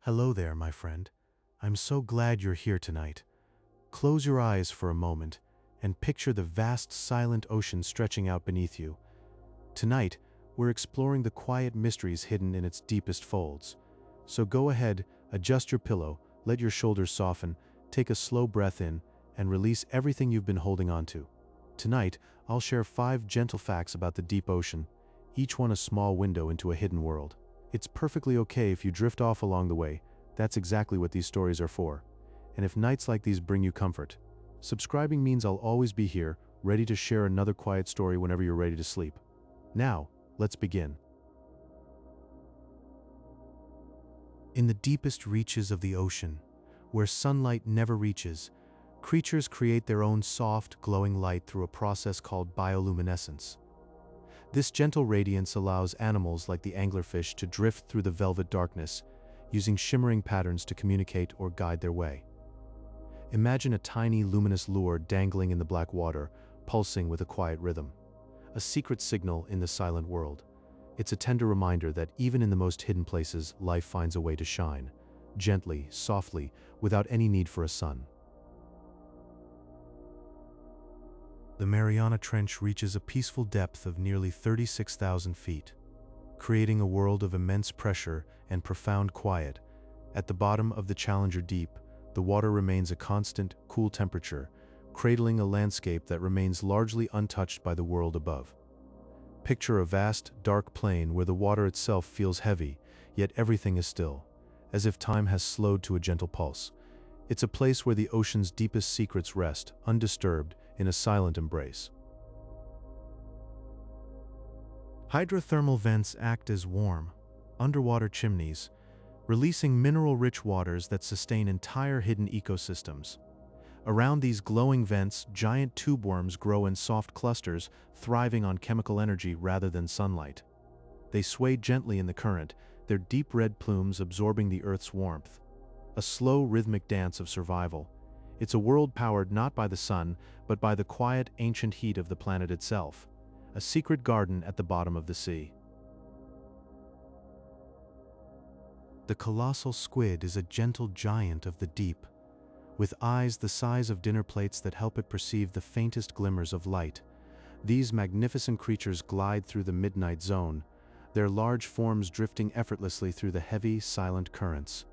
Hello there, my friend. I'm so glad you're here tonight. Close your eyes for a moment and picture the vast silent ocean stretching out beneath you. Tonight, we're exploring the quiet mysteries hidden in its deepest folds. So go ahead, adjust your pillow, let your shoulders soften, take a slow breath in, and release everything you've been holding on to. Tonight, I'll share 5 gentle facts about the deep ocean, each one a small window into a hidden world. It's perfectly okay if you drift off along the way. That's exactly what these stories are for. And if nights like these bring you comfort, subscribing means I'll always be here, ready to share another quiet story whenever you're ready to sleep. Now, let's begin. In the deepest reaches of the ocean, where sunlight never reaches, creatures create their own soft, glowing light through a process called bioluminescence. This gentle radiance allows animals like the anglerfish to drift through the velvet darkness, using shimmering patterns to communicate or guide their way. Imagine a tiny luminous lure dangling in the black water, pulsing with a quiet rhythm. A secret signal in the silent world. It's a tender reminder that even in the most hidden places, life finds a way to shine, gently, softly, without any need for a sun. The Mariana Trench reaches a peaceful depth of nearly 36,000 feet, creating a world of immense pressure and profound quiet. At the bottom of the Challenger Deep, the water remains a constant, cool temperature, cradling a landscape that remains largely untouched by the world above. Picture a vast, dark plain where the water itself feels heavy, yet everything is still, as if time has slowed to a gentle pulse. It's a place where the ocean's deepest secrets rest, undisturbed, in a silent embrace. Hydrothermal vents act as warm, underwater chimneys, releasing mineral-rich waters that sustain entire hidden ecosystems. Around these glowing vents, giant tube worms grow in soft clusters, thriving on chemical energy rather than sunlight. They sway gently in the current, their deep red plumes absorbing the Earth's warmth. A slow, rhythmic dance of survival. It's a world powered not by the sun, but by the quiet, ancient heat of the planet itself. A secret garden at the bottom of the sea. The colossal squid is a gentle giant of the deep, with eyes the size of dinner plates that help it perceive the faintest glimmers of light. These magnificent creatures glide through the midnight zone, their large forms drifting effortlessly through the heavy, silent currents.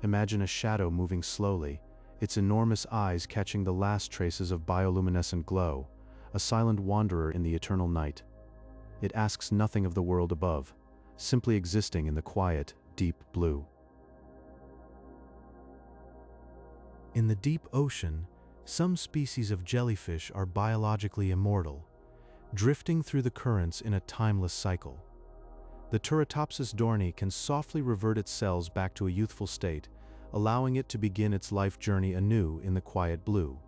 Imagine a shadow moving slowly, its enormous eyes catching the last traces of bioluminescent glow, a silent wanderer in the eternal night. It asks nothing of the world above, simply existing in the quiet, deep blue. In the deep ocean, some species of jellyfish are biologically immortal, drifting through the currents in a timeless cycle. The Turritopsis dohrnii can softly revert its cells back to a youthful state, allowing it to begin its life journey anew in the quiet blue.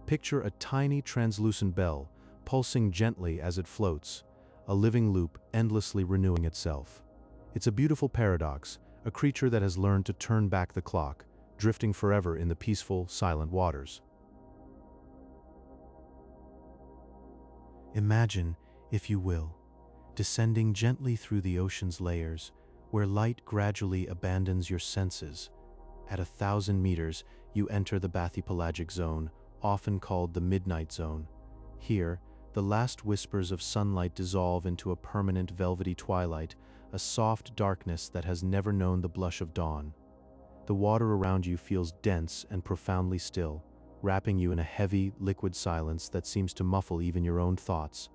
Picture a tiny translucent bell, pulsing gently as it floats, a living loop endlessly renewing itself. It's a beautiful paradox, a creature that has learned to turn back the clock, drifting forever in the peaceful, silent waters. Imagine, if you will, descending gently through the ocean's layers, where light gradually abandons your senses. At 1,000 meters, you enter the bathypelagic zone, often called the midnight zone. Here, the last whispers of sunlight dissolve into a permanent velvety twilight, a soft darkness that has never known the blush of dawn. The water around you feels dense and profoundly still, wrapping you in a heavy, liquid silence that seems to muffle even your own thoughts.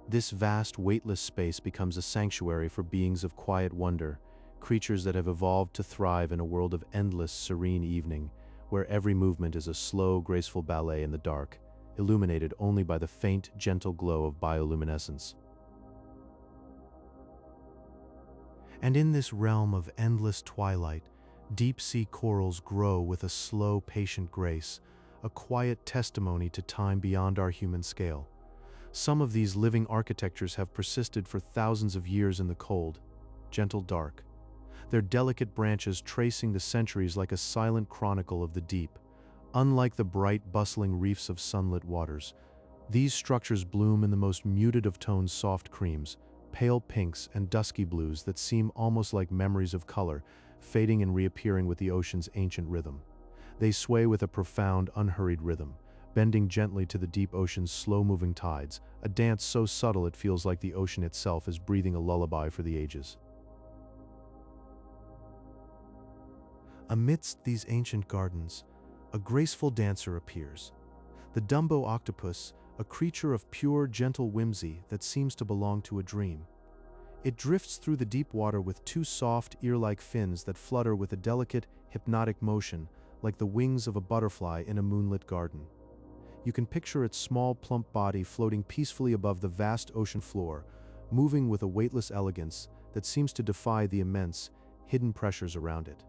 This vast, weightless space becomes a sanctuary for beings of quiet wonder, creatures that have evolved to thrive in a world of endless, serene evening, where every movement is a slow, graceful ballet in the dark, illuminated only by the faint, gentle glow of bioluminescence. And in this realm of endless twilight, deep-sea corals grow with a slow, patient grace, a quiet testimony to time beyond our human scale. Some of these living architectures have persisted for thousands of years in the cold, gentle dark, their delicate branches tracing the centuries like a silent chronicle of the deep. Unlike the bright, bustling reefs of sunlit waters, these structures bloom in the most muted of tones, soft creams, pale pinks and dusky blues that seem almost like memories of color, fading and reappearing with the ocean's ancient rhythm. They sway with a profound, unhurried rhythm, bending gently to the deep ocean's slow-moving tides, a dance so subtle it feels like the ocean itself is breathing a lullaby for the ages. Amidst these ancient gardens, a graceful dancer appears. The Dumbo octopus, a creature of pure, gentle whimsy that seems to belong to a dream. It drifts through the deep water with two soft, ear-like fins that flutter with a delicate, hypnotic motion, like the wings of a butterfly in a moonlit garden. You can picture its small, plump body floating peacefully above the vast ocean floor, moving with a weightless elegance that seems to defy the immense, hidden pressures around it.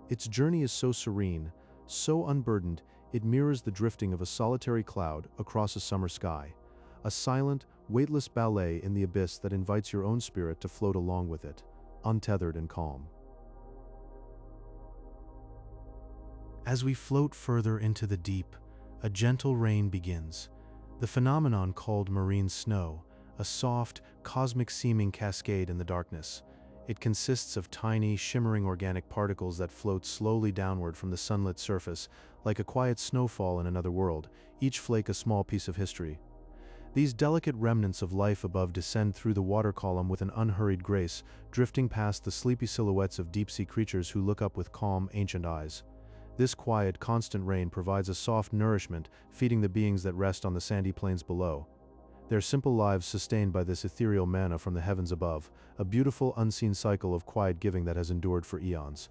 Its journey is so serene, so unburdened, it mirrors the drifting of a solitary cloud across a summer sky, a silent, weightless ballet in the abyss that invites your own spirit to float along with it, untethered and calm. As we float further into the deep, a gentle rain begins, the phenomenon called marine snow, a soft, cosmic-seeming cascade in the darkness. It consists of tiny, shimmering organic particles that float slowly downward from the sunlit surface, like a quiet snowfall in another world, each flake a small piece of history. These delicate remnants of life above descend through the water column with an unhurried grace, drifting past the sleepy silhouettes of deep-sea creatures who look up with calm, ancient eyes. This quiet, constant rain provides a soft nourishment, feeding the beings that rest on the sandy plains below. Their simple lives sustained by this ethereal manna from the heavens above, a beautiful, unseen cycle of quiet giving that has endured for eons.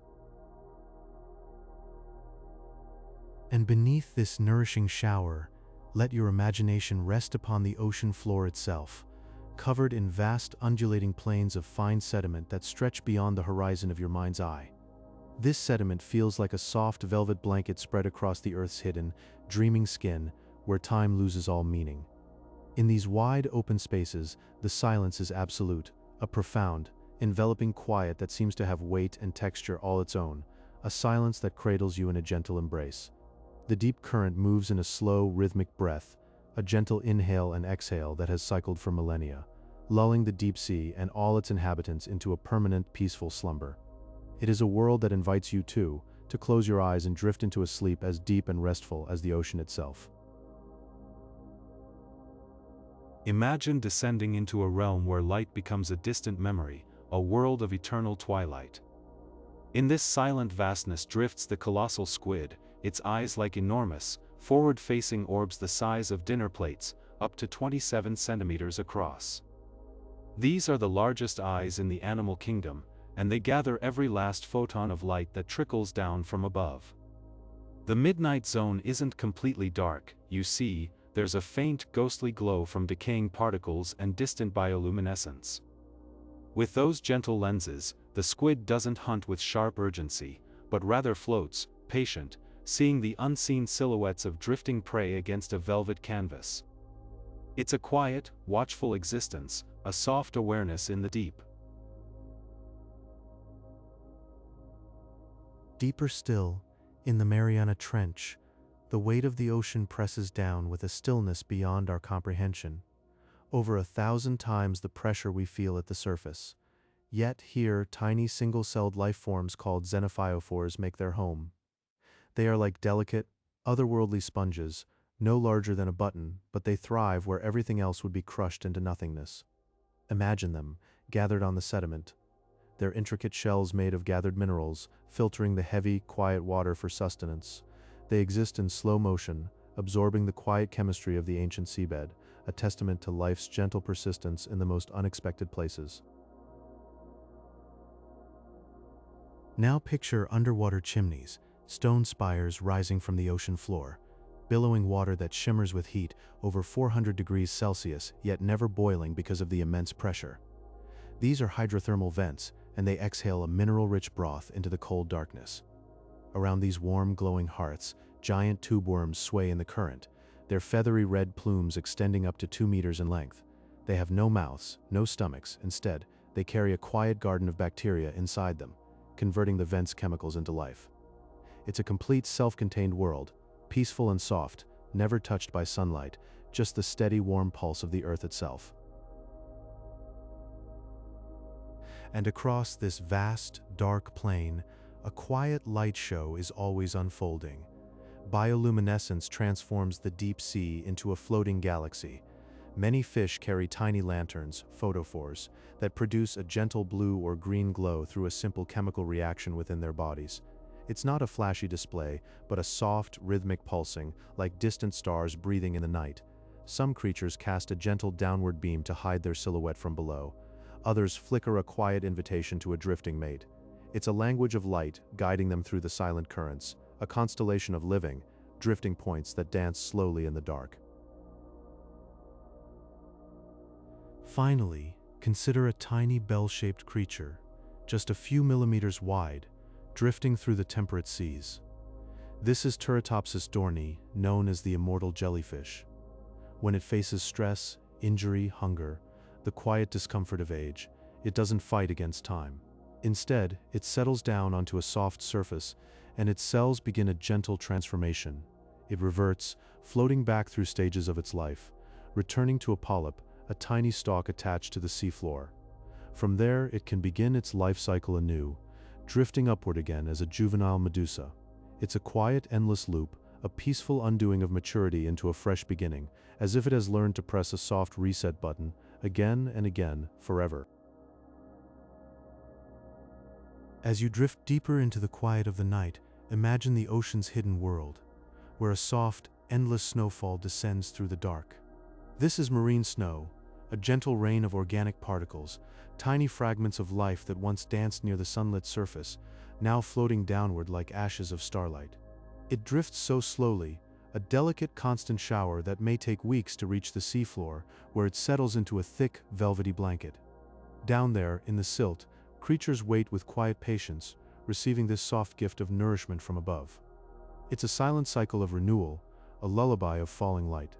And beneath this nourishing shower, let your imagination rest upon the ocean floor itself, covered in vast, undulating plains of fine sediment that stretch beyond the horizon of your mind's eye. This sediment feels like a soft velvet blanket spread across the Earth's hidden, dreaming skin, where time loses all meaning. In these wide, open spaces, the silence is absolute, a profound, enveloping quiet that seems to have weight and texture all its own, a silence that cradles you in a gentle embrace. The deep current moves in a slow, rhythmic breath, a gentle inhale and exhale that has cycled for millennia, lulling the deep sea and all its inhabitants into a permanent, peaceful slumber. It is a world that invites you, too, to close your eyes and drift into a sleep as deep and restful as the ocean itself. Imagine descending into a realm where light becomes a distant memory, a world of eternal twilight. In this silent vastness drifts the colossal squid, its eyes like enormous, forward-facing orbs the size of dinner plates, up to 27 centimeters across. These are the largest eyes in the animal kingdom, and they gather every last photon of light that trickles down from above. The midnight zone isn't completely dark, you see, there's a faint, ghostly glow from decaying particles and distant bioluminescence. With those gentle lenses, the squid doesn't hunt with sharp urgency, but rather floats, patient, seeing the unseen silhouettes of drifting prey against a velvet canvas. It's a quiet, watchful existence, a soft awareness in the deep. Deeper still, in the Mariana Trench, the weight of the ocean presses down with a stillness beyond our comprehension, over 1,000 times the pressure we feel at the surface. Yet here, tiny single-celled life forms called xenophyophores make their home. They are like delicate, otherworldly sponges, no larger than a button, but they thrive where everything else would be crushed into nothingness. Imagine them, gathered on the sediment, their intricate shells made of gathered minerals, filtering the heavy, quiet water for sustenance. They exist in slow motion, absorbing the quiet chemistry of the ancient seabed, a testament to life's gentle persistence in the most unexpected places. Now picture underwater chimneys, stone spires rising from the ocean floor, billowing water that shimmers with heat over 400 degrees Celsius, yet never boiling because of the immense pressure. These are hydrothermal vents, and they exhale a mineral-rich broth into the cold darkness. Around these warm, glowing hearths, giant tube worms sway in the current, their feathery red plumes extending up to 2 meters in length. They have no mouths, no stomachs. Instead, they carry a quiet garden of bacteria inside them, converting the vent's chemicals into life. It's a complete self-contained world, peaceful and soft, never touched by sunlight, just the steady, warm pulse of the earth itself. And across this vast, dark plain, a quiet light show is always unfolding. Bioluminescence transforms the deep sea into a floating galaxy. Many fish carry tiny lanterns, photophores, that produce a gentle blue or green glow through a simple chemical reaction within their bodies. It's not a flashy display, but a soft, rhythmic pulsing, like distant stars breathing in the night. Some creatures cast a gentle downward beam to hide their silhouette from below. Others flicker a quiet invitation to a drifting mate. It's a language of light, guiding them through the silent currents, a constellation of living, drifting points that dance slowly in the dark. Finally, consider a tiny bell-shaped creature, just a few millimeters wide, drifting through the temperate seas. This is Turritopsis dohrnii, known as the immortal jellyfish. When it faces stress, injury, hunger, the quiet discomfort of age, it doesn't fight against time. Instead, it settles down onto a soft surface, and its cells begin a gentle transformation. It reverts, floating back through stages of its life, returning to a polyp, a tiny stalk attached to the seafloor. From there, it can begin its life cycle anew, drifting upward again as a juvenile medusa. It's a quiet, endless loop, a peaceful undoing of maturity into a fresh beginning, as if it has learned to press a soft reset button, again and again, forever. As you drift deeper into the quiet of the night, imagine the ocean's hidden world, where a soft, endless snowfall descends through the dark. This is marine snow, a gentle rain of organic particles, tiny fragments of life that once danced near the sunlit surface, now floating downward like ashes of starlight. It drifts so slowly, a delicate, constant shower that may take weeks to reach the seafloor, where it settles into a thick, velvety blanket. Down there, in the silt, creatures wait with quiet patience, receiving this soft gift of nourishment from above. It's a silent cycle of renewal, a lullaby of falling light.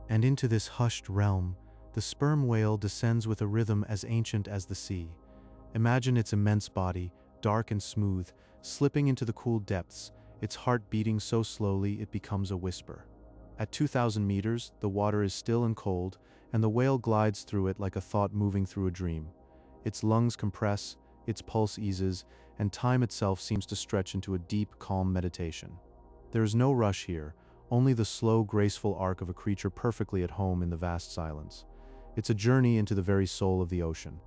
And into this hushed realm, the sperm whale descends with a rhythm as ancient as the sea. Imagine its immense body, dark and smooth, slipping into the cool depths, its heart beating so slowly it becomes a whisper. At 2,000 meters, the water is still and cold, and the whale glides through it like a thought moving through a dream. Its lungs compress, its pulse eases, and time itself seems to stretch into a deep, calm meditation. There is no rush here, only the slow, graceful arc of a creature perfectly at home in the vast silence. It's a journey into the very soul of the ocean.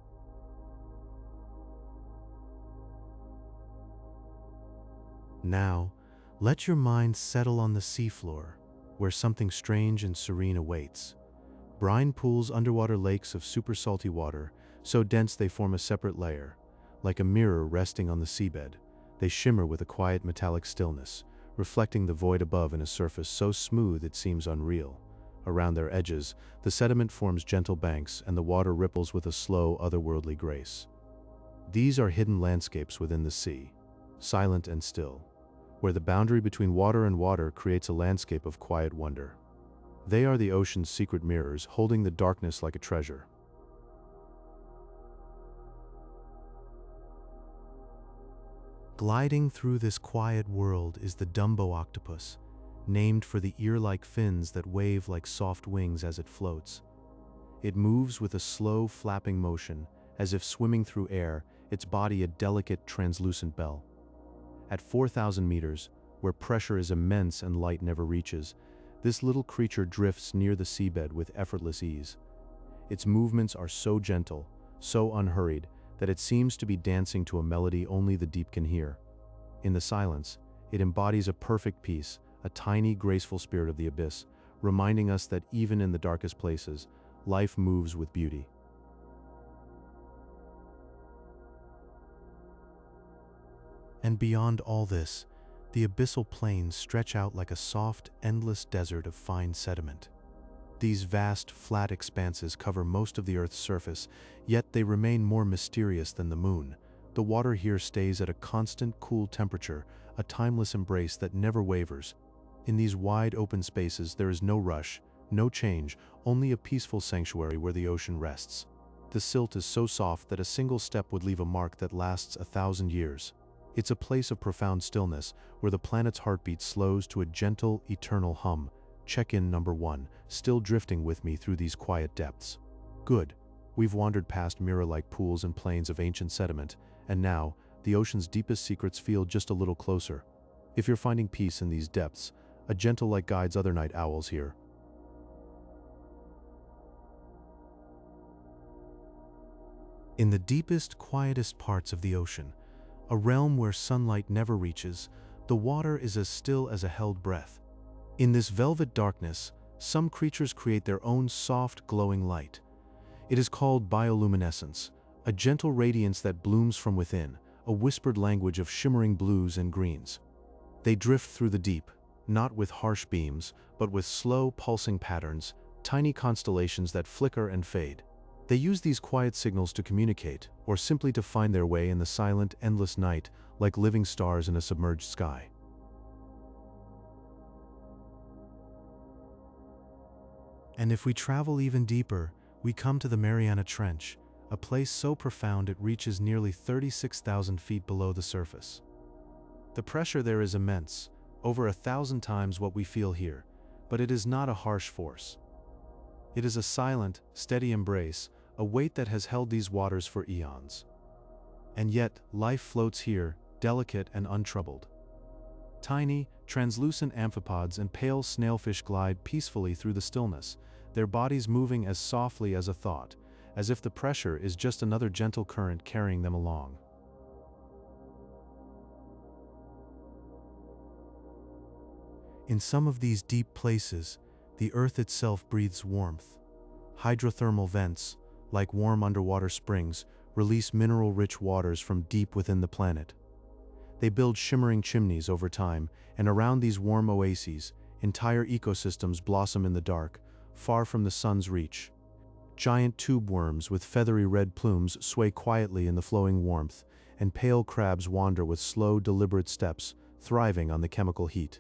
Now, let your mind settle on the seafloor, where something strange and serene awaits. Brine pools, underwater lakes of super salty water, so dense they form a separate layer. Like a mirror resting on the seabed, they shimmer with a quiet metallic stillness, reflecting the void above in a surface so smooth it seems unreal. Around their edges, the sediment forms gentle banks and the water ripples with a slow, otherworldly grace. These are hidden landscapes within the sea, silent and still, where the boundary between water and water creates a landscape of quiet wonder. They are the ocean's secret mirrors, holding the darkness like a treasure. Gliding through this quiet world is the Dumbo octopus, named for the ear-like fins that wave like soft wings as it floats. It moves with a slow, flapping motion, as if swimming through air, its body a delicate, translucent bell. At 4,000 meters, where pressure is immense and light never reaches, this little creature drifts near the seabed with effortless ease. Its movements are so gentle, so unhurried, that it seems to be dancing to a melody only the deep can hear. In the silence, it embodies a perfect peace, a tiny, graceful spirit of the abyss, reminding us that even in the darkest places, life moves with beauty. And beyond all this, the abyssal plains stretch out like a soft, endless desert of fine sediment. These vast, flat expanses cover most of the Earth's surface, yet they remain more mysterious than the moon. The water here stays at a constant, cool temperature, a timeless embrace that never wavers. In these wide, open spaces, there is no rush, no change, only a peaceful sanctuary where the ocean rests. The silt is so soft that a single step would leave a mark that lasts 1,000 years. It's a place of profound stillness, where the planet's heartbeat slows to a gentle, eternal hum. Check-in number 1, still drifting with me through these quiet depths. Good. We've wandered past mirror-like pools and plains of ancient sediment, and now, the ocean's deepest secrets feel just a little closer. If you're finding peace in these depths, a gentle light guides other night owls here. In the deepest, quietest parts of the ocean, a realm where sunlight never reaches, the water is as still as a held breath. In this velvet darkness, some creatures create their own soft, glowing light. It is called bioluminescence, a gentle radiance that blooms from within, a whispered language of shimmering blues and greens. They drift through the deep, not with harsh beams, but with slow, pulsing patterns, tiny constellations that flicker and fade. They use these quiet signals to communicate, or simply to find their way in the silent, endless night, like living stars in a submerged sky. And if we travel even deeper, we come to the Mariana Trench, a place so profound it reaches nearly 36,000 feet below the surface. The pressure there is immense, over 1,000 times what we feel here, but it is not a harsh force. It is a silent, steady embrace, a weight that has held these waters for eons. And yet, life floats here, delicate and untroubled. Tiny, translucent amphipods and pale snailfish glide peacefully through the stillness, their bodies moving as softly as a thought, as if the pressure is just another gentle current carrying them along. In some of these deep places, the earth itself breathes warmth. Hydrothermal vents, like warm underwater springs, release mineral-rich waters from deep within the planet. They build shimmering chimneys over time, and around these warm oases, entire ecosystems blossom in the dark, far from the sun's reach. Giant tube worms with feathery red plumes sway quietly in the flowing warmth, and pale crabs wander with slow, deliberate steps, thriving on the chemical heat.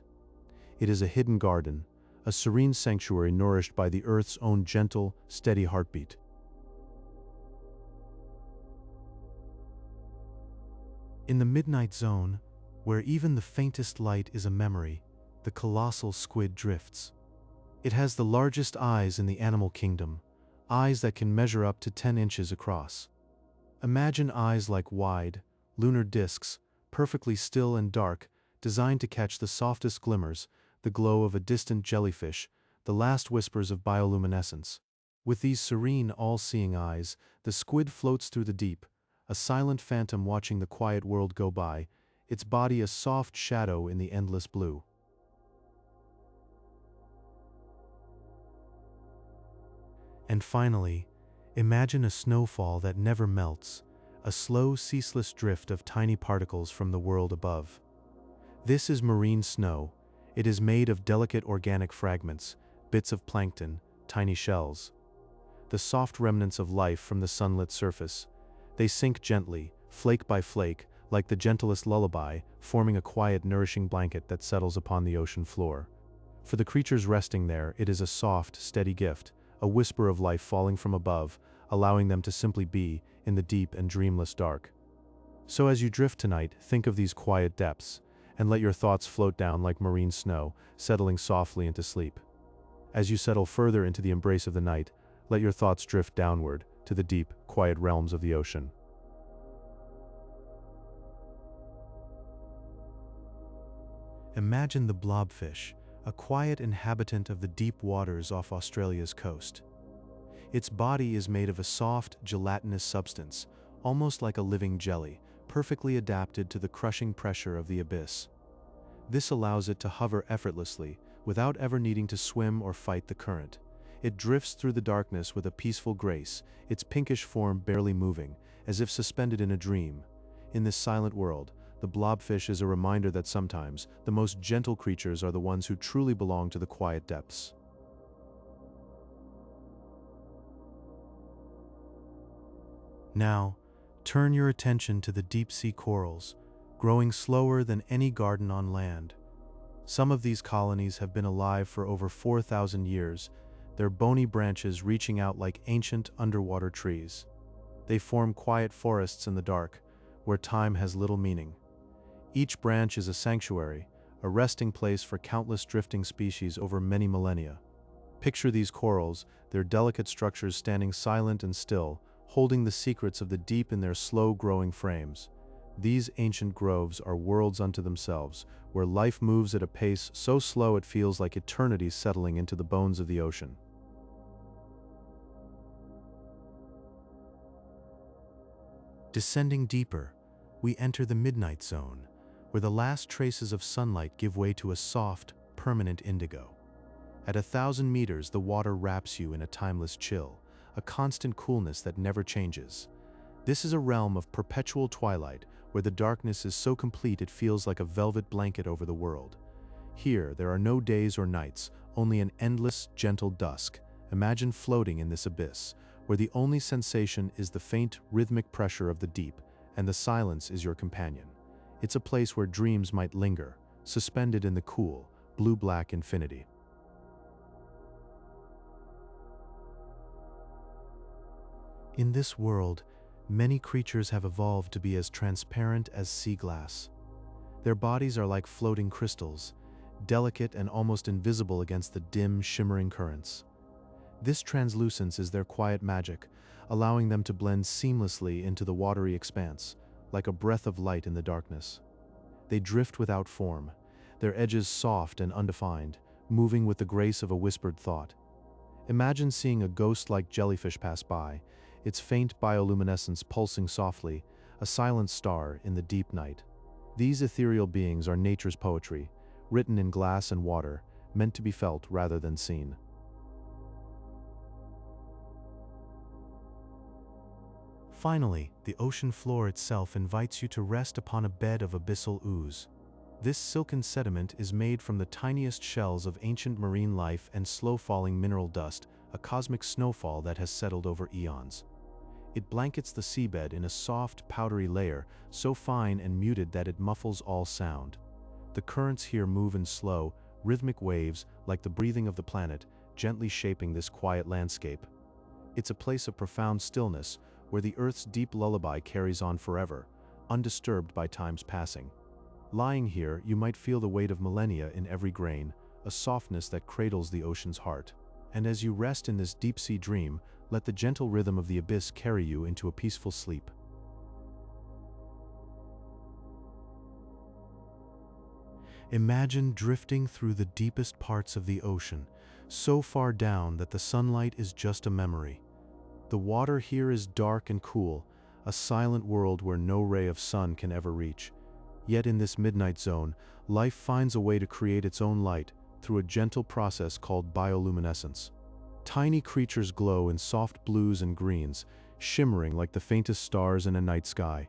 It is a hidden garden, a serene sanctuary nourished by the Earth's own gentle, steady heartbeat. In the midnight zone, where even the faintest light is a memory, the colossal squid drifts. It has the largest eyes in the animal kingdom, eyes that can measure up to 10 inches across. Imagine eyes like wide, lunar discs, perfectly still and dark, designed to catch the softest glimmers, the glow of a distant jellyfish, the last whispers of bioluminescence. With these serene, all-seeing eyes, the squid floats through the deep, a silent phantom watching the quiet world go by, its body a soft shadow in the endless blue. And finally, imagine a snowfall that never melts, a slow, ceaseless drift of tiny particles from the world above. This is marine snow. It is made of delicate organic fragments, bits of plankton, tiny shells. The soft remnants of life from the sunlit surface. They sink gently, flake by flake, like the gentlest lullaby, forming a quiet, nourishing blanket that settles upon the ocean floor. For the creatures resting there, it is a soft, steady gift, a whisper of life falling from above, allowing them to simply be in the deep and dreamless dark. So as you drift tonight, think of these quiet depths, and let your thoughts float down like marine snow, settling softly into sleep. As you settle further into the embrace of the night, let your thoughts drift downward to the deep, quiet realms of the ocean. Imagine the blobfish, a quiet inhabitant of the deep waters off Australia's coast. Its body is made of a soft, gelatinous substance, almost like a living jelly, perfectly adapted to the crushing pressure of the abyss. This allows it to hover effortlessly, without ever needing to swim or fight the current. It drifts through the darkness with a peaceful grace, its pinkish form barely moving, as if suspended in a dream. In this silent world, the blobfish is a reminder that sometimes the most gentle creatures are the ones who truly belong to the quiet depths. Now, turn your attention to the deep-sea corals, growing slower than any garden on land. Some of these colonies have been alive for over 4,000 years, their bony branches reaching out like ancient underwater trees. They form quiet forests in the dark, where time has little meaning. Each branch is a sanctuary, a resting place for countless drifting species over many millennia. Picture these corals, their delicate structures standing silent and still, holding the secrets of the deep in their slow-growing frames. These ancient groves are worlds unto themselves, where life moves at a pace so slow it feels like eternity settling into the bones of the ocean. Descending deeper, we enter the midnight zone, where the last traces of sunlight give way to a soft, permanent indigo. At 1,000 meters, the water wraps you in a timeless chill, a constant coolness that never changes. This is a realm of perpetual twilight, where the darkness is so complete it feels like a velvet blanket over the world. Here, there are no days or nights, only an endless, gentle dusk. Imagine floating in this abyss, where the only sensation is the faint, rhythmic pressure of the deep, and the silence is your companion. It's a place where dreams might linger, suspended in the cool, blue-black infinity. In this world, many creatures have evolved to be as transparent as sea glass. Their bodies are like floating crystals, delicate and almost invisible against the dim, shimmering currents. This translucence is their quiet magic, allowing them to blend seamlessly into the watery expanse, like a breath of light in the darkness. They drift without form, their edges soft and undefined, moving with the grace of a whispered thought. Imagine seeing a ghost-like jellyfish pass by, its faint bioluminescence pulsing softly, a silent star in the deep night. These ethereal beings are nature's poetry, written in glass and water, meant to be felt rather than seen. Finally, the ocean floor itself invites you to rest upon a bed of abyssal ooze. This silken sediment is made from the tiniest shells of ancient marine life and slow-falling mineral dust, a cosmic snowfall that has settled over eons. It blankets the seabed in a soft, powdery layer, so fine and muted that it muffles all sound. The currents here move in slow, rhythmic waves, like the breathing of the planet, gently shaping this quiet landscape. It's a place of profound stillness, where the Earth's deep lullaby carries on forever, undisturbed by time's passing. Lying here, you might feel the weight of millennia in every grain, a softness that cradles the ocean's heart. And as you rest in this deep-sea dream, let the gentle rhythm of the abyss carry you into a peaceful sleep. Imagine drifting through the deepest parts of the ocean, so far down that the sunlight is just a memory. The water here is dark and cool, a silent world where no ray of sun can ever reach. Yet in this midnight zone, life finds a way to create its own light through a gentle process called bioluminescence. Tiny creatures glow in soft blues and greens, shimmering like the faintest stars in a night sky.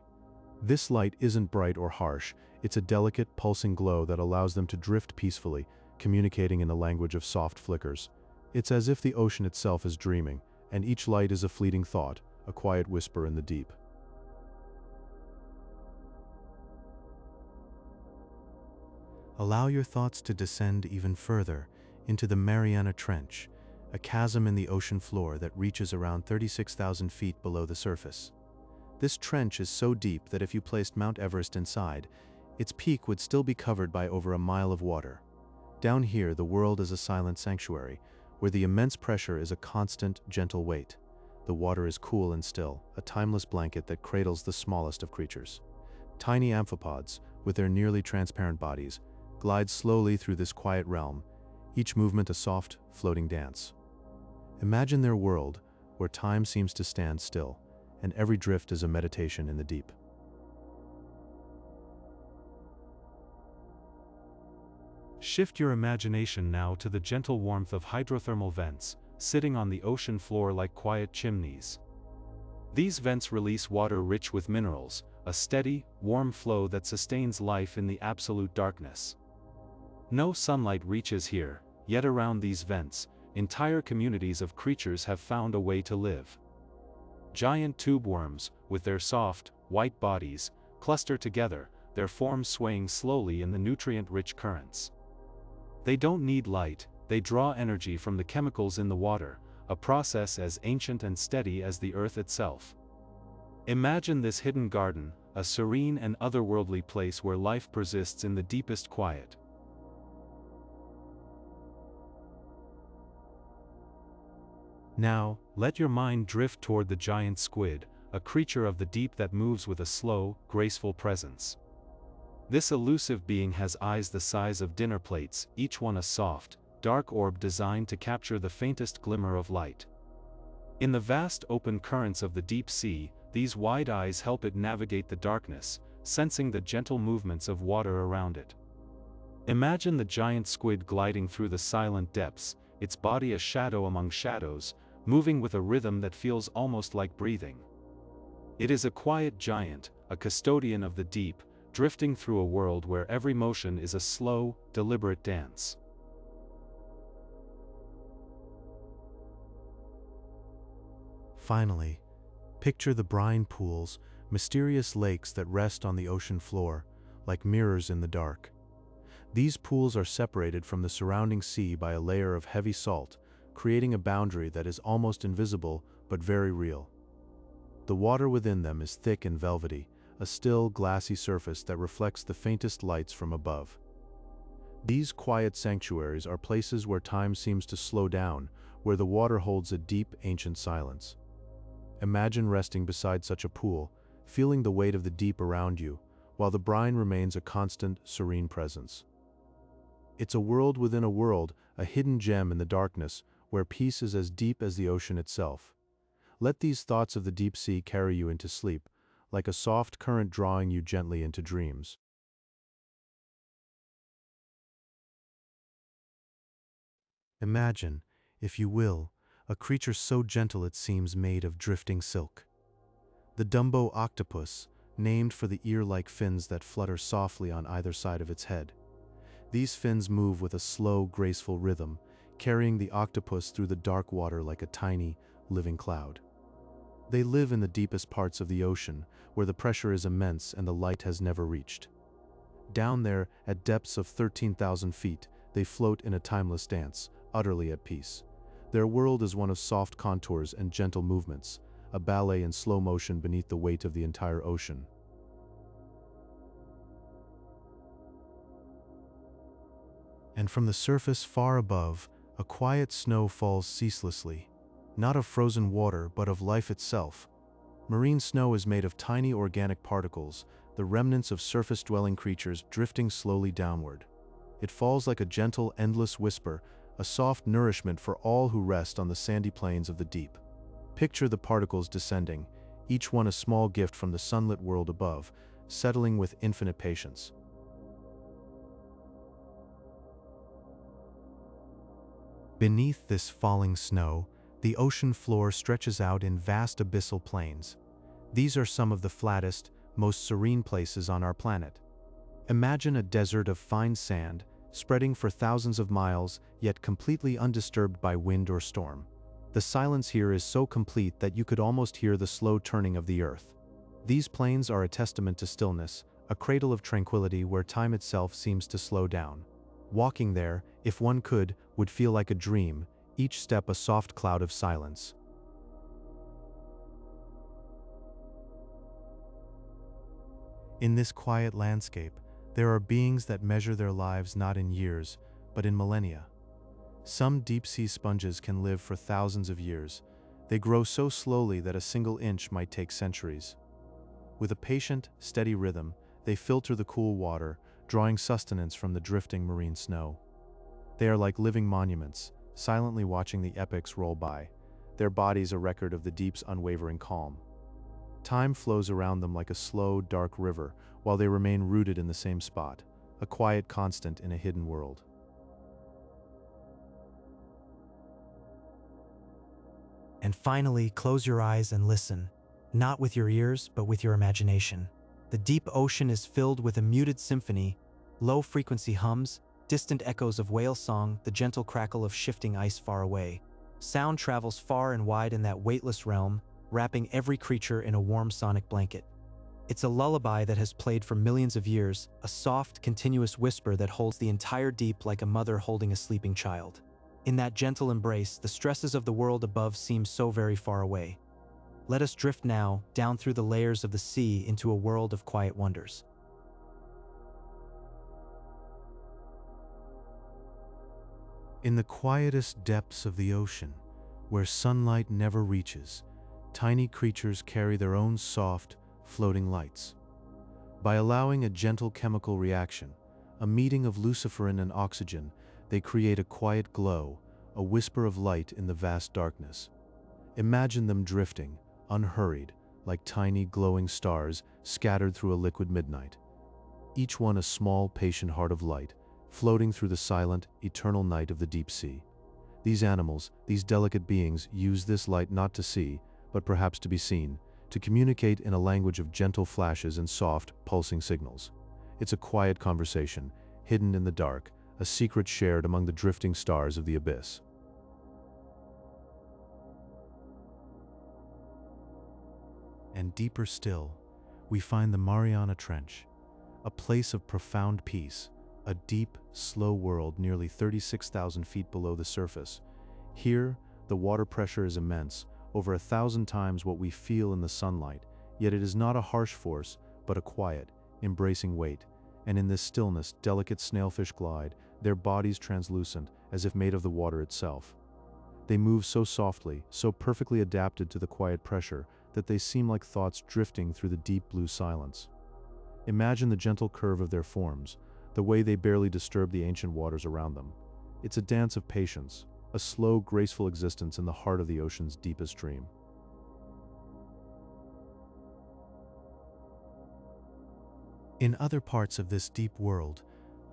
This light isn't bright or harsh, it's a delicate, pulsing glow that allows them to drift peacefully, communicating in a language of soft flickers. It's as if the ocean itself is dreaming, and each light is a fleeting thought, a quiet whisper in the deep. Allow your thoughts to descend even further into the Mariana Trench, a chasm in the ocean floor that reaches around 36,000 feet below the surface. This trench is so deep that if you placed Mount Everest inside, its peak would still be covered by over a mile of water. Down here, the world is a silent sanctuary, where the immense pressure is a constant, gentle weight. The water is cool and still, a timeless blanket that cradles the smallest of creatures. Tiny amphipods, with their nearly transparent bodies, glide slowly through this quiet realm, each movement a soft, floating dance. Imagine their world, where time seems to stand still, and every drift is a meditation in the deep. Shift your imagination now to the gentle warmth of hydrothermal vents, sitting on the ocean floor like quiet chimneys. These vents release water rich with minerals, a steady, warm flow that sustains life in the absolute darkness. No sunlight reaches here, yet around these vents, entire communities of creatures have found a way to live. Giant tube worms, with their soft, white bodies, cluster together, their forms swaying slowly in the nutrient-rich currents. They don't need light, they draw energy from the chemicals in the water, a process as ancient and steady as the earth itself. Imagine this hidden garden, a serene and otherworldly place where life persists in the deepest quiet. Now, let your mind drift toward the giant squid, a creature of the deep that moves with a slow, graceful presence. This elusive being has eyes the size of dinner plates, each one a soft, dark orb designed to capture the faintest glimmer of light. In the vast open currents of the deep sea, these wide eyes help it navigate the darkness, sensing the gentle movements of water around it. Imagine the giant squid gliding through the silent depths, its body a shadow among shadows, moving with a rhythm that feels almost like breathing. It is a quiet giant, a custodian of the deep, drifting through a world where every motion is a slow, deliberate dance. Finally, picture the brine pools, mysterious lakes that rest on the ocean floor, like mirrors in the dark. These pools are separated from the surrounding sea by a layer of heavy salt, creating a boundary that is almost invisible but very real. The water within them is thick and velvety, a still, glassy surface that reflects the faintest lights from above. These quiet sanctuaries are places where time seems to slow down, where the water holds a deep, ancient silence. Imagine resting beside such a pool, feeling the weight of the deep around you, while the brine remains a constant, serene presence. It's a world within a world, a hidden gem in the darkness, where peace is as deep as the ocean itself. Let these thoughts of the deep sea carry you into sleep, like a soft current drawing you gently into dreams. Imagine, if you will, a creature so gentle it seems made of drifting silk. The Dumbo octopus, named for the ear-like fins that flutter softly on either side of its head. These fins move with a slow, graceful rhythm, carrying the octopus through the dark water like a tiny, living cloud. They live in the deepest parts of the ocean, where the pressure is immense and the light has never reached. Down there, at depths of 13,000 feet, they float in a timeless dance, utterly at peace. Their world is one of soft contours and gentle movements, a ballet in slow motion beneath the weight of the entire ocean. And from the surface far above, a quiet snow falls ceaselessly, not of frozen water but of life itself. Marine snow is made of tiny organic particles, the remnants of surface-dwelling creatures drifting slowly downward. It falls like a gentle, endless whisper, a soft nourishment for all who rest on the sandy plains of the deep. Picture the particles descending, each one a small gift from the sunlit world above, settling with infinite patience. Beneath this falling snow, the ocean floor stretches out in vast abyssal plains. These are some of the flattest, most serene places on our planet. Imagine a desert of fine sand, spreading for thousands of miles, yet completely undisturbed by wind or storm. The silence here is so complete that you could almost hear the slow turning of the earth. These plains are a testament to stillness, a cradle of tranquility where time itself seems to slow down. Walking there, if one could, would feel like a dream, each step a soft cloud of silence. In this quiet landscape, there are beings that measure their lives not in years, but in millennia. Some deep-sea sponges can live for thousands of years. They grow so slowly that a single inch might take centuries. With a patient, steady rhythm, they filter the cool water, drawing sustenance from the drifting marine snow. They are like living monuments, silently watching the epochs roll by, their bodies a record of the deep's unwavering calm. Time flows around them like a slow, dark river, while they remain rooted in the same spot, a quiet constant in a hidden world. And finally, close your eyes and listen, not with your ears, but with your imagination. The deep ocean is filled with a muted symphony, low-frequency hums, distant echoes of whale song, the gentle crackle of shifting ice far away. Sound travels far and wide in that weightless realm, wrapping every creature in a warm sonic blanket. It's a lullaby that has played for millions of years, a soft, continuous whisper that holds the entire deep like a mother holding a sleeping child. In that gentle embrace, the stresses of the world above seem so very far away. Let us drift now, down through the layers of the sea into a world of quiet wonders. In the quietest depths of the ocean, where sunlight never reaches, tiny creatures carry their own soft, floating lights. By allowing a gentle chemical reaction, a meeting of luciferin and oxygen, they create a quiet glow, a whisper of light in the vast darkness. Imagine them drifting, unhurried, like tiny glowing stars scattered through a liquid midnight. Each one a small, patient heart of light, floating through the silent, eternal night of the deep sea. These animals, these delicate beings, use this light not to see, but perhaps to be seen, to communicate in a language of gentle flashes and soft, pulsing signals. It's a quiet conversation, hidden in the dark, a secret shared among the drifting stars of the abyss. And deeper still, we find the Mariana Trench, a place of profound peace, a deep, slow world nearly 36,000 feet below the surface. Here, the water pressure is immense, over 1,000 times what we feel in the sunlight, yet it is not a harsh force, but a quiet, embracing weight. And in this stillness, delicate snailfish glide, their bodies translucent, as if made of the water itself. They move so softly, so perfectly adapted to the quiet pressure, that they seem like thoughts drifting through the deep blue silence. Imagine the gentle curve of their forms, the way they barely disturb the ancient waters around them. It's a dance of patience, a slow, graceful existence in the heart of the ocean's deepest dream. In other parts of this deep world,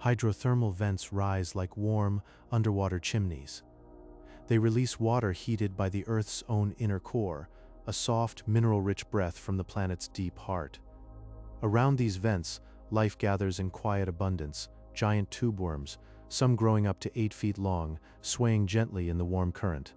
hydrothermal vents rise like warm, underwater chimneys. They release water heated by the Earth's own inner core, a soft, mineral-rich breath from the planet's deep heart. Around these vents, life gathers in quiet abundance, giant tube worms, some growing up to 8 feet long, swaying gently in the warm current.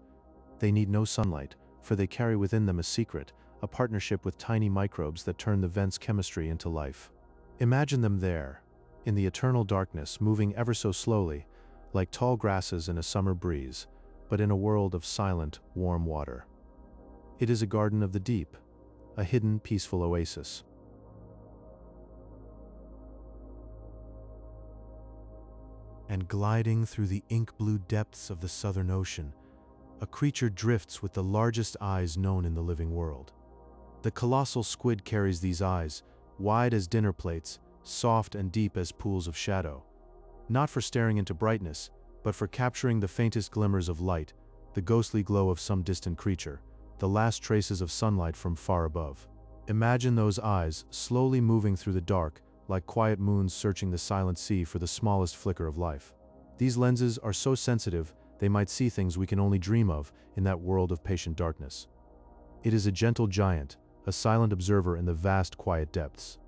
They need no sunlight, for they carry within them a secret, a partnership with tiny microbes that turn the vent's chemistry into life. Imagine them there, in the eternal darkness, moving ever so slowly, like tall grasses in a summer breeze, but in a world of silent, warm water. It is a garden of the deep, a hidden, peaceful oasis. And gliding through the ink-blue depths of the Southern Ocean, a creature drifts with the largest eyes known in the living world. The colossal squid carries these eyes, wide as dinner plates, soft and deep as pools of shadow. Not for staring into brightness, but for capturing the faintest glimmers of light, the ghostly glow of some distant creature, the last traces of sunlight from far above. Imagine those eyes slowly moving through the dark, like quiet moons searching the silent sea for the smallest flicker of life. These lenses are so sensitive, they might see things we can only dream of in that world of patient darkness. It is a gentle giant, a silent observer in the vast quiet depths.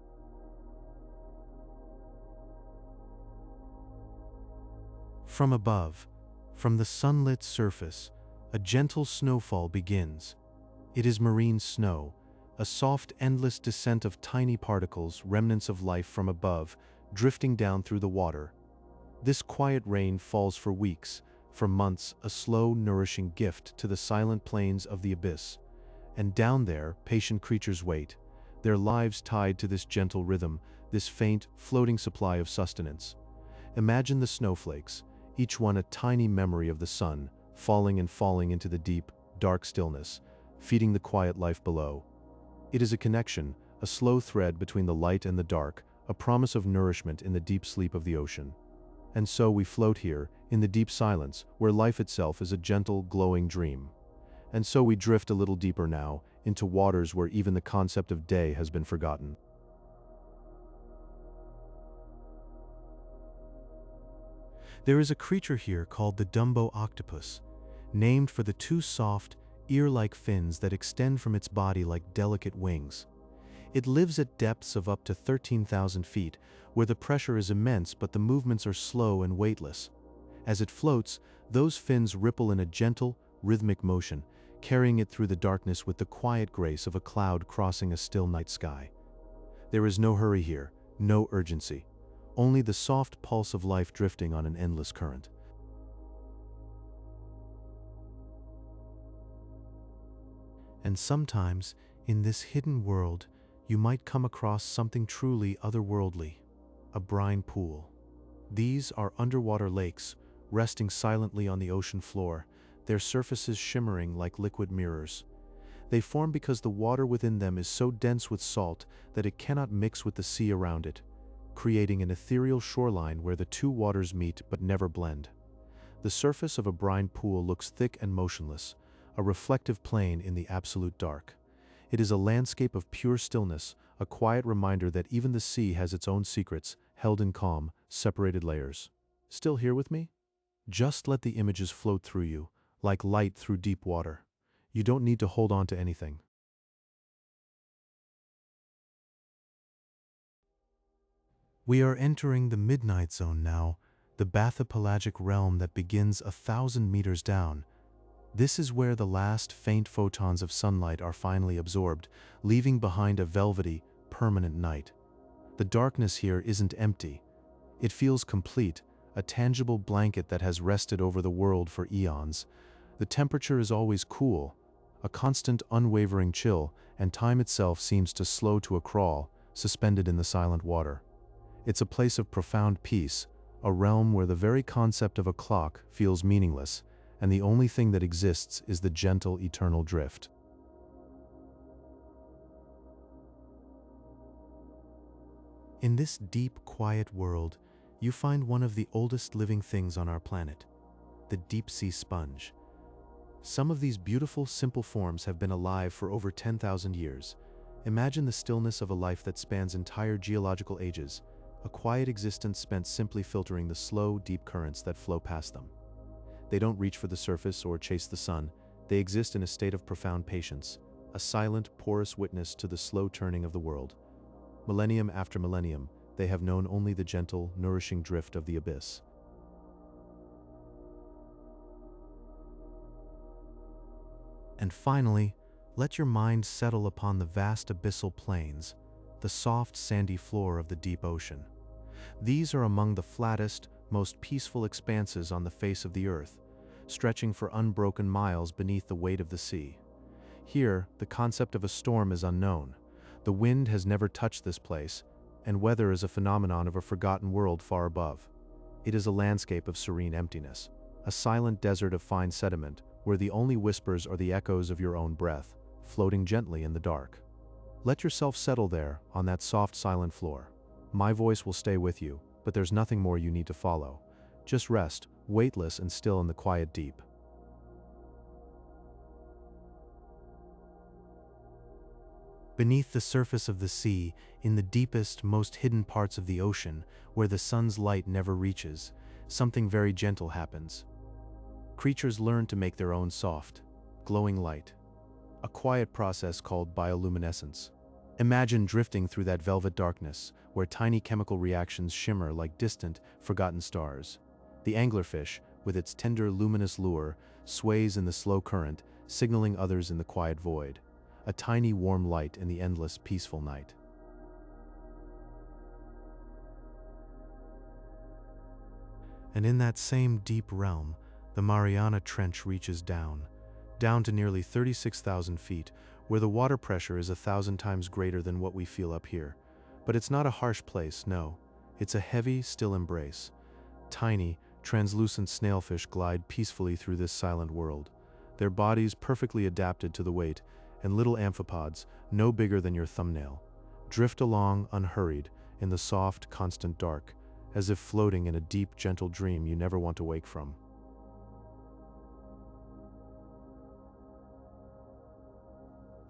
From above, from the sunlit surface, a gentle snowfall begins. It is marine snow, a soft, endless descent of tiny particles, remnants of life from above, drifting down through the water. This quiet rain falls for weeks, for months, a slow, nourishing gift to the silent plains of the abyss. And down there, patient creatures wait, their lives tied to this gentle rhythm, this faint, floating supply of sustenance. Imagine the snowflakes, each one a tiny memory of the sun, falling and falling into the deep, dark stillness, feeding the quiet life below. It is a connection, a slow thread between the light and the dark, a promise of nourishment in the deep sleep of the ocean. And so we float here, in the deep silence, where life itself is a gentle, glowing dream. And so we drift a little deeper now, into waters where even the concept of day has been forgotten. There is a creature here called the Dumbo octopus, named for the two soft, ear-like fins that extend from its body like delicate wings. It lives at depths of up to 13,000 feet, where the pressure is immense but the movements are slow and weightless. As it floats, those fins ripple in a gentle, rhythmic motion, carrying it through the darkness with the quiet grace of a cloud crossing a still night sky. There is no hurry here, no urgency, only the soft pulse of life drifting on an endless current. And sometimes, in this hidden world, you might come across something truly otherworldly, a brine pool. These are underwater lakes, resting silently on the ocean floor, their surfaces shimmering like liquid mirrors. They form because the water within them is so dense with salt that it cannot mix with the sea around it, creating an ethereal shoreline where the two waters meet but never blend. The surface of a brine pool looks thick and motionless, a reflective plane in the absolute dark. It is a landscape of pure stillness, a quiet reminder that even the sea has its own secrets, held in calm, separated layers. Still here with me? Just let the images float through you, like light through deep water. You don't need to hold on to anything. We are entering the midnight zone now, the bathypelagic realm that begins 1,000 meters down. This is where the last faint photons of sunlight are finally absorbed, leaving behind a velvety, permanent night. The darkness here isn't empty. It feels complete, a tangible blanket that has rested over the world for eons. The temperature is always cool, a constant unwavering chill, and time itself seems to slow to a crawl, suspended in the silent water. It's a place of profound peace, a realm where the very concept of a clock feels meaningless, and the only thing that exists is the gentle, eternal drift. In this deep, quiet world, you find one of the oldest living things on our planet, the deep-sea sponge. Some of these beautiful, simple forms have been alive for over 10,000 years. Imagine the stillness of a life that spans entire geological ages, a quiet existence spent simply filtering the slow, deep currents that flow past them. They don't reach for the surface or chase the sun. They exist in a state of profound patience, a silent, porous witness to the slow turning of the world. Millennium after millennium, they have known only the gentle, nourishing drift of the abyss. And finally, let your mind settle upon the vast abyssal plains, the soft, sandy floor of the deep ocean. These are among the flattest, most peaceful expanses on the face of the earth, stretching for unbroken miles beneath the weight of the sea. Here, the concept of a storm is unknown. The wind has never touched this place, and weather is a phenomenon of a forgotten world far above. It is a landscape of serene emptiness, a silent desert of fine sediment, where the only whispers are the echoes of your own breath, floating gently in the dark. Let yourself settle there, on that soft, silent floor. My voice will stay with you, but there's nothing more you need to follow. Just rest, weightless and still in the quiet deep. Beneath the surface of the sea, in the deepest, most hidden parts of the ocean, where the sun's light never reaches, something very gentle happens. Creatures learn to make their own soft, glowing light. A quiet process called bioluminescence. Imagine drifting through that velvet darkness, where tiny chemical reactions shimmer like distant, forgotten stars. The anglerfish, with its tender, luminous lure, sways in the slow current, signaling others in the quiet void. A tiny, warm light in the endless, peaceful night. And in that same deep realm, the Mariana Trench reaches down to nearly 36,000 feet, where the water pressure is 1,000 times greater than what we feel up here. But it's not a harsh place, no. It's a heavy, still embrace. Tiny, translucent snailfish glide peacefully through this silent world, their bodies perfectly adapted to the weight, and little amphipods, no bigger than your thumbnail, drift along unhurried in the soft, constant dark, as if floating in a deep, gentle dream you never want to wake from.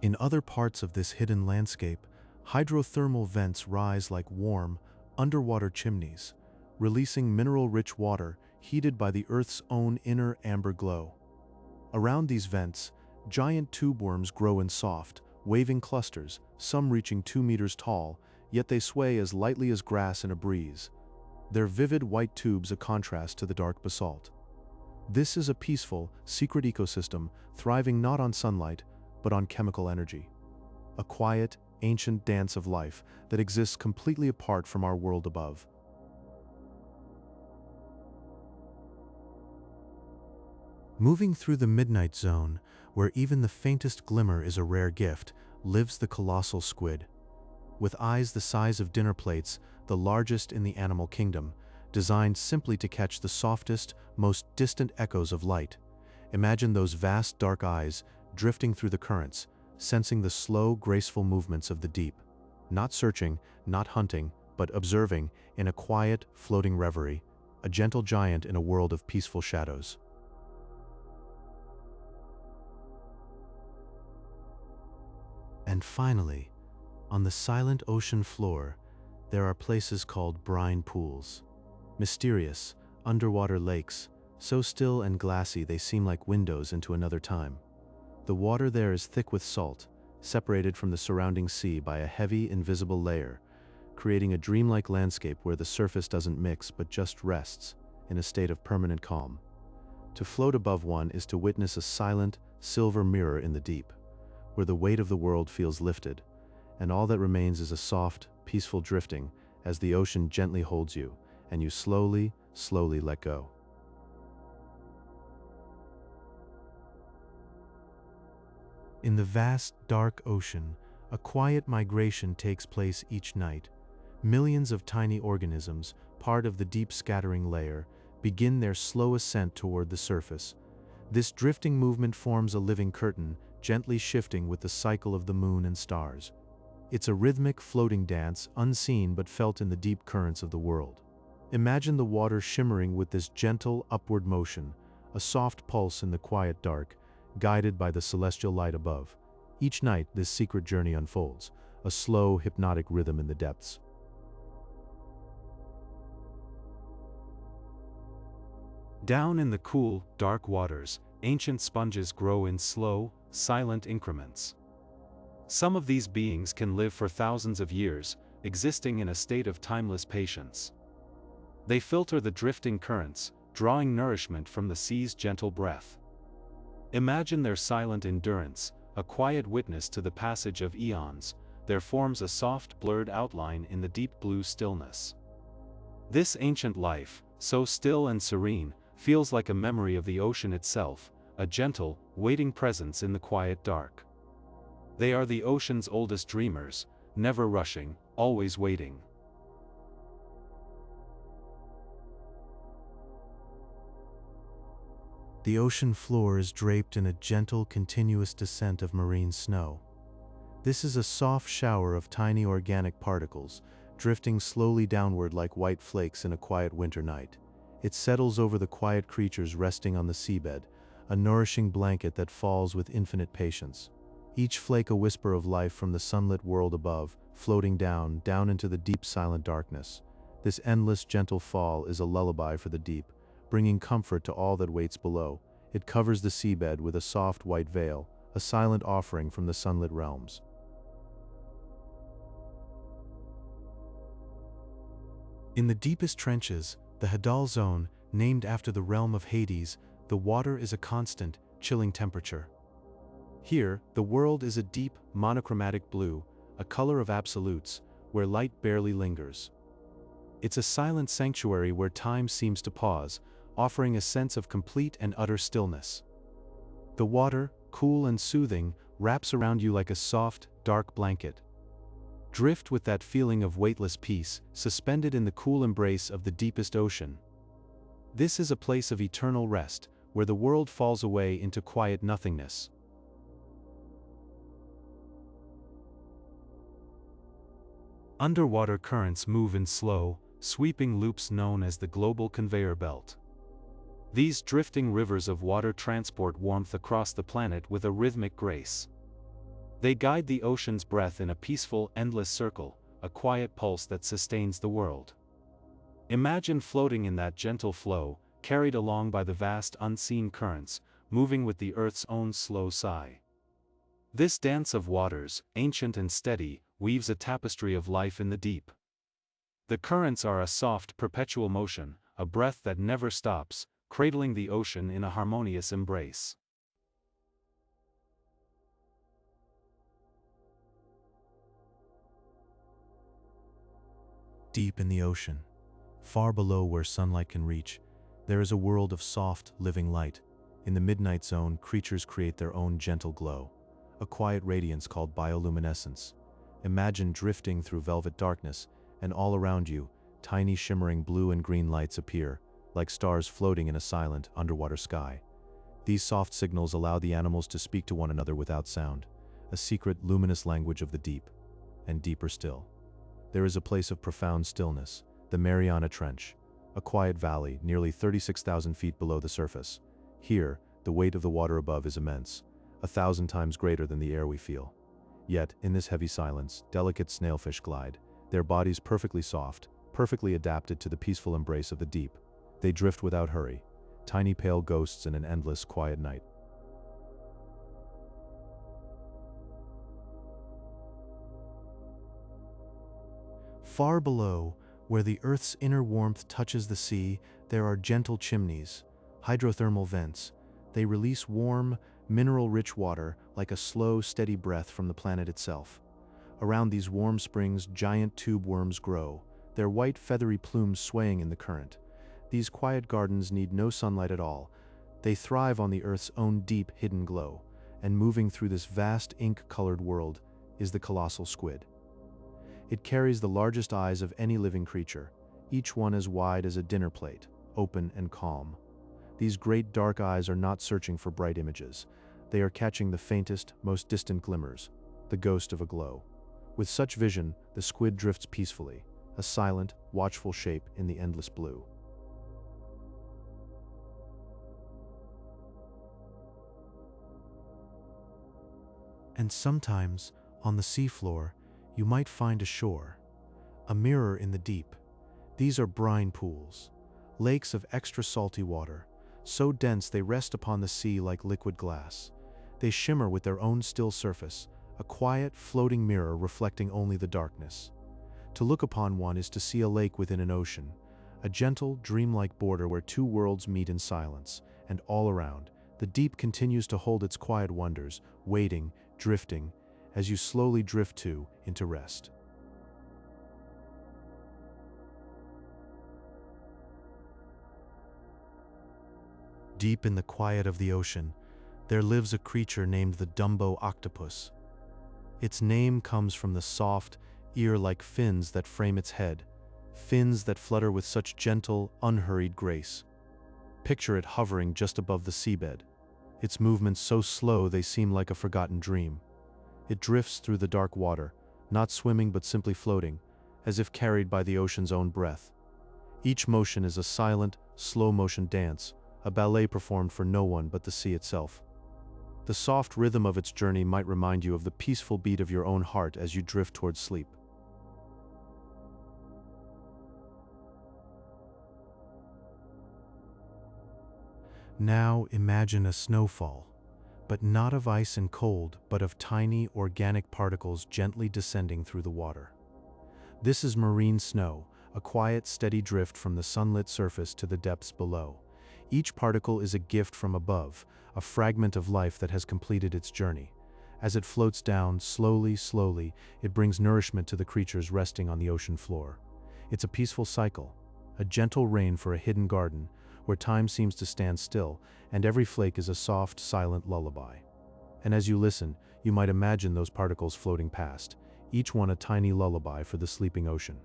In other parts of this hidden landscape, hydrothermal vents rise like warm, underwater chimneys, releasing mineral-rich water heated by the Earth's own inner amber glow. Around these vents, giant tube worms grow in soft, waving clusters, some reaching 2 meters tall, yet they sway as lightly as grass in a breeze. Their vivid white tubes a contrast to the dark basalt. This is a peaceful, secret ecosystem thriving not on sunlight, but on chemical energy. A quiet, ancient dance of life that exists completely apart from our world above. Moving through the midnight zone, where even the faintest glimmer is a rare gift, lives the colossal squid. With eyes the size of dinner plates, the largest in the animal kingdom, designed simply to catch the softest, most distant echoes of light. Imagine those vast dark eyes drifting through the currents, sensing the slow, graceful movements of the deep. Not searching, not hunting, but observing in a quiet, floating reverie, a gentle giant in a world of peaceful shadows. And finally, on the silent ocean floor, there are places called brine pools. Mysterious, underwater lakes, so still and glassy they seem like windows into another time. The water there is thick with salt, separated from the surrounding sea by a heavy, invisible layer, creating a dreamlike landscape where the surface doesn't mix but just rests, in a state of permanent calm. To float above one is to witness a silent, silver mirror in the deep, where the weight of the world feels lifted, and all that remains is a soft, peaceful drifting as the ocean gently holds you, and you slowly, slowly let go. In the vast, dark ocean, a quiet migration takes place each night. Millions of tiny organisms, part of the deep scattering layer, begin their slow ascent toward the surface. This drifting movement forms a living curtain, gently shifting with the cycle of the moon and stars. It's a rhythmic, floating dance, unseen but felt in the deep currents of the world. Imagine the water shimmering with this gentle, upward motion, a soft pulse in the quiet dark, guided by the celestial light above. Each night, this secret journey unfolds, a slow, hypnotic rhythm in the depths. Down in the cool, dark waters, ancient sponges grow in slow, silent increments. Some of these beings can live for thousands of years, existing in a state of timeless patience. They filter the drifting currents, drawing nourishment from the sea's gentle breath. Imagine their silent endurance, a quiet witness to the passage of eons. There forms a soft, blurred outline in the deep blue stillness. This ancient life, so still and serene, feels like a memory of the ocean itself, a gentle, waiting presence in the quiet dark. They are the ocean's oldest dreamers, never rushing, always waiting. The ocean floor is draped in a gentle, continuous descent of marine snow. This is a soft shower of tiny organic particles, drifting slowly downward like white flakes in a quiet winter night. It settles over the quiet creatures resting on the seabed, a nourishing blanket that falls with infinite patience. Each flake a whisper of life from the sunlit world above, floating down into the deep silent darkness. This endless gentle fall is a lullaby for the deep, bringing comfort to all that waits below. It covers the seabed with a soft white veil, a silent offering from the sunlit realms. In the deepest trenches, the Hadal zone, named after the realm of Hades, the water is a constant, chilling temperature. Here, the world is a deep, monochromatic blue, a color of absolutes, where light barely lingers. It's a silent sanctuary where time seems to pause, offering a sense of complete and utter stillness. The water, cool and soothing, wraps around you like a soft, dark blanket. Drift with that feeling of weightless peace, suspended in the cool embrace of the deepest ocean. This is a place of eternal rest, where the world falls away into quiet nothingness. Underwater currents move in slow, sweeping loops known as the global conveyor belt. These drifting rivers of water transport warmth across the planet with a rhythmic grace. They guide the ocean's breath in a peaceful, endless circle, a quiet pulse that sustains the world. Imagine floating in that gentle flow, carried along by the vast unseen currents, moving with the Earth's own slow sigh. This dance of waters, ancient and steady, weaves a tapestry of life in the deep. The currents are a soft, perpetual motion, a breath that never stops, cradling the ocean in a harmonious embrace. Deep in the ocean, far below where sunlight can reach, there is a world of soft, living light. In the midnight zone, creatures create their own gentle glow, a quiet radiance called bioluminescence. Imagine drifting through velvet darkness, and all around you, tiny shimmering blue and green lights appear, like stars floating in a silent, underwater sky. These soft signals allow the animals to speak to one another without sound, a secret, luminous language of the deep, and deeper still. There is a place of profound stillness, the Mariana Trench, a quiet valley nearly 36,000 feet below the surface. Here, the weight of the water above is immense, 1,000 times greater than the air we feel. Yet, in this heavy silence, delicate snailfish glide, their bodies perfectly soft, perfectly adapted to the peaceful embrace of the deep. They drift without hurry, tiny pale ghosts in an endless, quiet night. Far below, where the Earth's inner warmth touches the sea, there are gentle chimneys, hydrothermal vents. They release warm, mineral-rich water like a slow, steady breath from the planet itself. Around these warm springs, giant tube worms grow, their white feathery plumes swaying in the current. These quiet gardens need no sunlight at all. They thrive on the Earth's own deep, hidden glow. And moving through this vast, ink-colored world is the colossal squid. It carries the largest eyes of any living creature, each one as wide as a dinner plate, open and calm. These great dark eyes are not searching for bright images. They are catching the faintest, most distant glimmers, the ghost of a glow. With such vision, the squid drifts peacefully, a silent, watchful shape in the endless blue. And sometimes, on the seafloor, you might find a shore, a mirror in the deep. These are brine pools, lakes of extra salty water, so dense they rest upon the sea like liquid glass. They shimmer with their own still surface, a quiet, floating mirror reflecting only the darkness. To look upon one is to see a lake within an ocean, a gentle, dreamlike border where two worlds meet in silence, and all around, the deep continues to hold its quiet wonders, waiting, drifting, as you slowly drift into rest. Deep in the quiet of the ocean, there lives a creature named the Dumbo octopus. Its name comes from the soft, ear-like fins that frame its head, fins that flutter with such gentle, unhurried grace. Picture it hovering just above the seabed, its movements so slow they seem like a forgotten dream. It drifts through the dark water, not swimming but simply floating, as if carried by the ocean's own breath. Each motion is a silent, slow-motion dance, a ballet performed for no one but the sea itself. The soft rhythm of its journey might remind you of the peaceful beat of your own heart as you drift towards sleep. Now imagine a snowfall, but not of ice and cold, but of tiny, organic particles gently descending through the water. This is marine snow, a quiet, steady drift from the sunlit surface to the depths below. Each particle is a gift from above, a fragment of life that has completed its journey. As it floats down, slowly, it brings nourishment to the creatures resting on the ocean floor. It's a peaceful cycle, a gentle rain for a hidden garden, where time seems to stand still, and every flake is a soft, silent lullaby. And as you listen, you might imagine those particles floating past, each one a tiny lullaby for the sleeping ocean.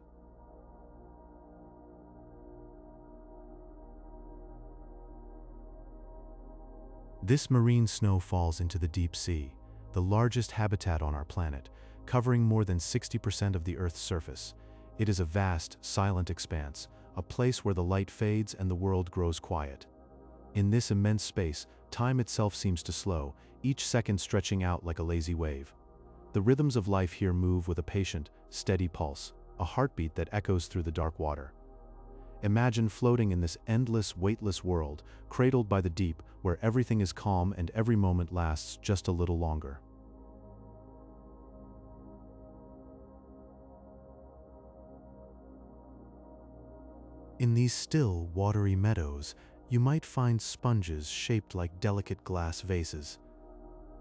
This marine snow falls into the deep sea, the largest habitat on our planet, covering more than 60% of the Earth's surface. It is a vast, silent expanse, a place where the light fades and the world grows quiet. In this immense space, time itself seems to slow, each second stretching out like a lazy wave. The rhythms of life here move with a patient, steady pulse, a heartbeat that echoes through the dark water. Imagine floating in this endless, weightless world, cradled by the deep, where everything is calm and every moment lasts just a little longer. In these still, watery meadows, you might find sponges shaped like delicate glass vases.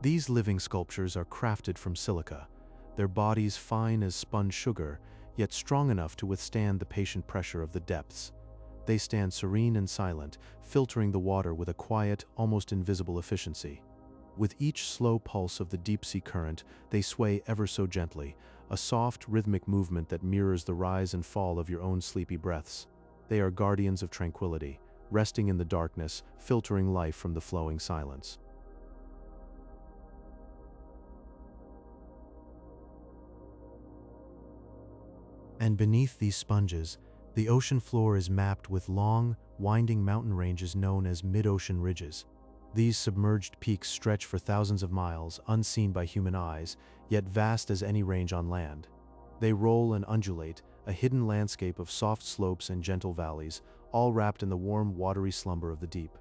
These living sculptures are crafted from silica, their bodies fine as spun sugar, yet strong enough to withstand the patient pressure of the depths. They stand serene and silent, filtering the water with a quiet, almost invisible efficiency. With each slow pulse of the deep-sea current, they sway ever so gently, a soft, rhythmic movement that mirrors the rise and fall of your own sleepy breaths. They are guardians of tranquility, resting in the darkness, filtering life from the flowing silence. And beneath these sponges, the ocean floor is mapped with long, winding mountain ranges known as mid-ocean ridges. These submerged peaks stretch for thousands of miles, unseen by human eyes, yet vast as any range on land. They roll and undulate, a hidden landscape of soft slopes and gentle valleys, all wrapped in the warm, watery slumber of the deep.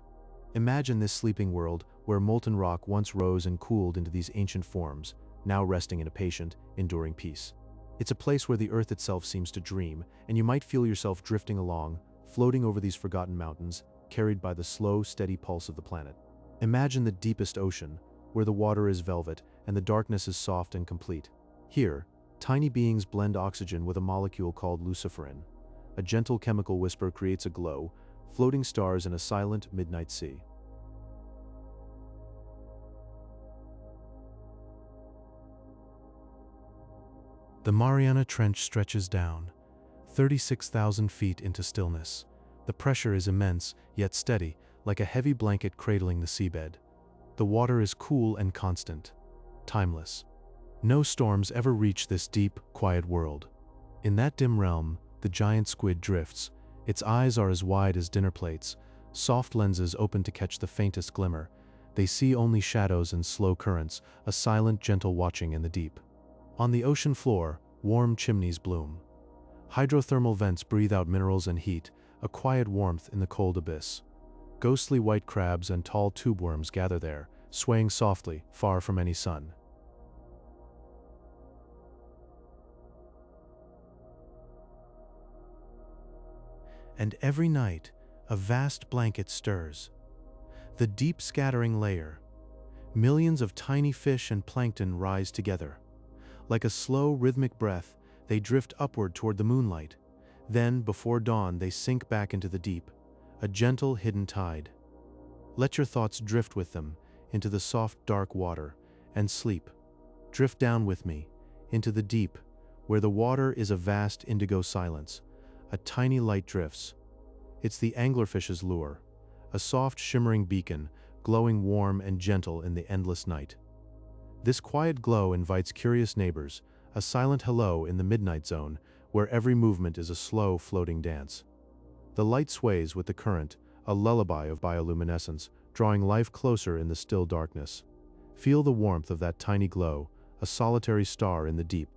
Imagine this sleeping world where molten rock once rose and cooled into these ancient forms, now resting in a patient, enduring peace. It's a place where the earth itself seems to dream, and you might feel yourself drifting along, floating over these forgotten mountains, carried by the slow, steady pulse of the planet. Imagine the deepest ocean, where the water is velvet and the darkness is soft and complete. Here, tiny beings blend oxygen with a molecule called luciferin. A gentle chemical whisper creates a glow, floating stars in a silent midnight sea. The Mariana Trench stretches down, 36,000 feet into stillness. The pressure is immense, yet steady, like a heavy blanket cradling the seabed. The water is cool and constant, timeless. No storms ever reach this deep, quiet world. In that dim realm, the giant squid drifts. Its eyes are as wide as dinner plates, soft lenses open to catch the faintest glimmer. They see only shadows and slow currents, a silent, gentle watching in the deep. On the ocean floor, warm chimneys bloom. Hydrothermal vents breathe out minerals and heat, a quiet warmth in the cold abyss. Ghostly white crabs and tall tube worms gather there, swaying softly, far from any sun. And every night, a vast blanket stirs. The deep scattering layer. Millions of tiny fish and plankton rise together. Like a slow, rhythmic breath, they drift upward toward the moonlight. Then, before dawn, they sink back into the deep, a gentle, hidden tide. Let your thoughts drift with them into the soft, dark water, and sleep. Drift down with me, into the deep, where the water is a vast indigo silence. A tiny light drifts. It's the anglerfish's lure, a soft, shimmering beacon, glowing warm and gentle in the endless night. This quiet glow invites curious neighbors, a silent hello in the midnight zone, where every movement is a slow, floating dance. The light sways with the current, a lullaby of bioluminescence, drawing life closer in the still darkness. Feel the warmth of that tiny glow, a solitary star in the deep.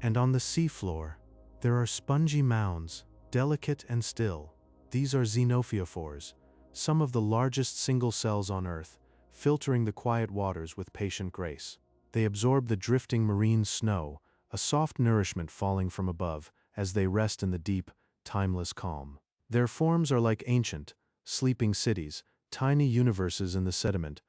And on the seafloor, there are spongy mounds, delicate and still. These are xenophyophores, some of the largest single cells on Earth, filtering the quiet waters with patient grace. They absorb the drifting marine snow, a soft nourishment falling from above as they rest in the deep, timeless calm. Their forms are like ancient, sleeping cities, tiny universes in the sediment,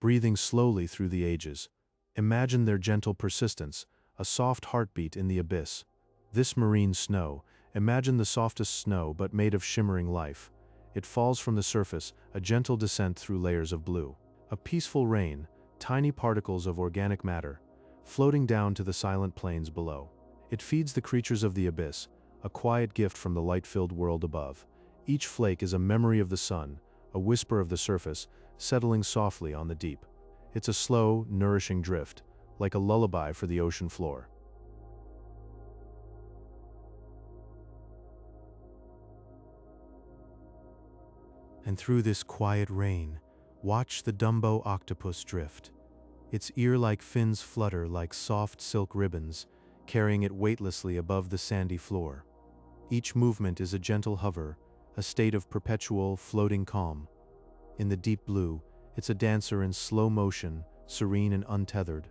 breathing slowly through the ages. Imagine their gentle persistence, a soft heartbeat in the abyss. This marine snow, imagine the softest snow but made of shimmering life. It falls from the surface, a gentle descent through layers of blue. A peaceful rain, tiny particles of organic matter, floating down to the silent plains below. It feeds the creatures of the abyss, a quiet gift from the light-filled world above. Each flake is a memory of the sun, a whisper of the surface, settling softly on the deep. It's a slow, nourishing drift, like a lullaby for the ocean floor. And through this quiet rain, watch the Dumbo octopus drift. Its ear-like fins flutter like soft silk ribbons, carrying it weightlessly above the sandy floor. Each movement is a gentle hover, a state of perpetual, floating calm. In the deep blue, it's a dancer in slow motion, serene and untethered.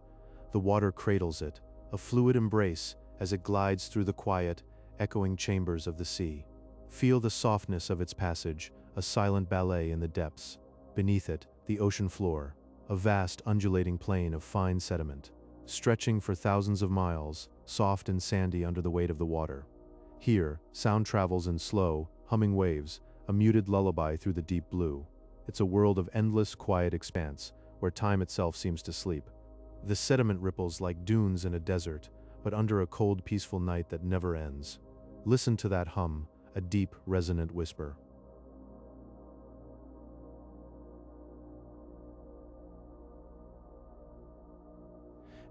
The water cradles it, a fluid embrace as it glides through the quiet, echoing chambers of the sea. Feel the softness of its passage, a silent ballet in the depths. Beneath it, the ocean floor, a vast undulating plain of fine sediment, stretching for thousands of miles, soft and sandy under the weight of the water. Here, sound travels in slow, humming waves, a muted lullaby through the deep blue. It's a world of endless, quiet expanse, where time itself seems to sleep. The sediment ripples like dunes in a desert, but under a cold, peaceful night that never ends. Listen to that hum, a deep, resonant whisper.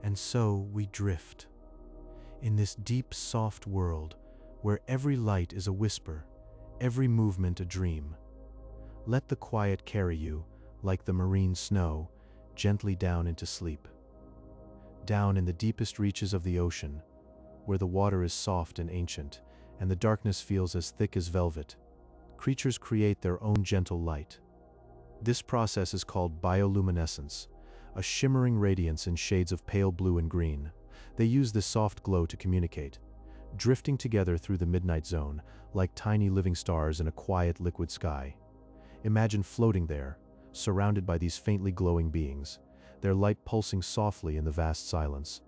And so we drift in this deep, soft world where every light is a whisper, every movement a dream. Let the quiet carry you, like the marine snow, gently down into sleep. Down in the deepest reaches of the ocean, where the water is soft and ancient, and the darkness feels as thick as velvet, creatures create their own gentle light. This process is called bioluminescence, a shimmering radiance in shades of pale blue and green. They use this soft glow to communicate, drifting together through the midnight zone, like tiny living stars in a quiet liquid sky. Imagine floating there, surrounded by these faintly glowing beings, their light pulsing softly in the vast silence.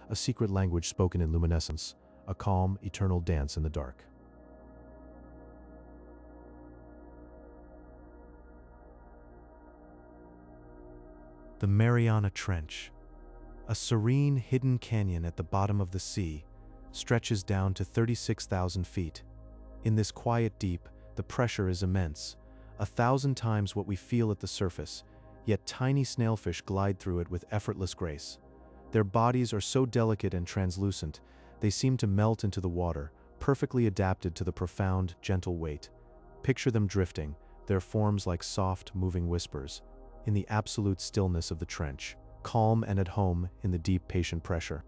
A secret language spoken in luminescence, a calm, eternal dance in the dark. The Mariana Trench, a serene, hidden canyon at the bottom of the sea, stretches down to 36,000 feet. In this quiet deep, the pressure is immense, 1,000 times what we feel at the surface, yet tiny snailfish glide through it with effortless grace. Their bodies are so delicate and translucent, they seem to melt into the water, perfectly adapted to the profound, gentle weight. Picture them drifting, their forms like soft, moving whispers, in the absolute stillness of the trench, calm and at home in the deep, patient pressure.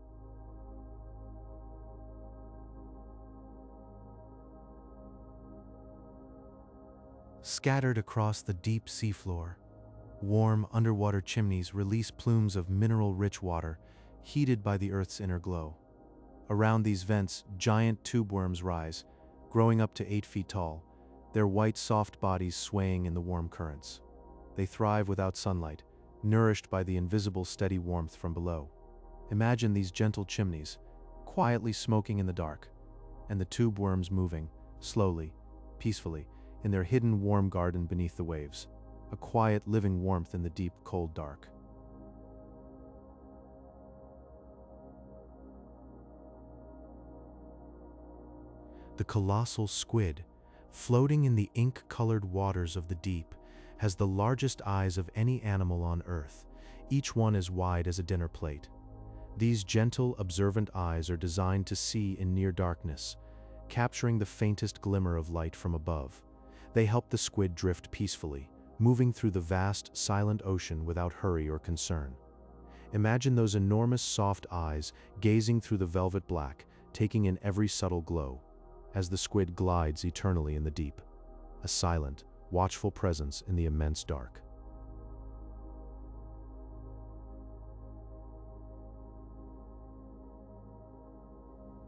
Scattered across the deep seafloor, warm underwater chimneys release plumes of mineral-rich water, heated by the Earth's inner glow. Around these vents, giant tube worms rise, growing up to 8 feet tall, their white, soft bodies swaying in the warm currents. They thrive without sunlight, nourished by the invisible, steady warmth from below. Imagine these gentle chimneys, quietly smoking in the dark, and the tube worms moving, slowly, peacefully, in their hidden warm garden beneath the waves. A quiet, living warmth in the deep, cold dark. The colossal squid, floating in the ink-colored waters of the deep, has the largest eyes of any animal on Earth, each one as wide as a dinner plate. These gentle, observant eyes are designed to see in near darkness, capturing the faintest glimmer of light from above. They help the squid drift peacefully, moving through the vast, silent ocean without hurry or concern. Imagine those enormous, soft eyes gazing through the velvet black, taking in every subtle glow, as the squid glides eternally in the deep, a silent, watchful presence in the immense dark.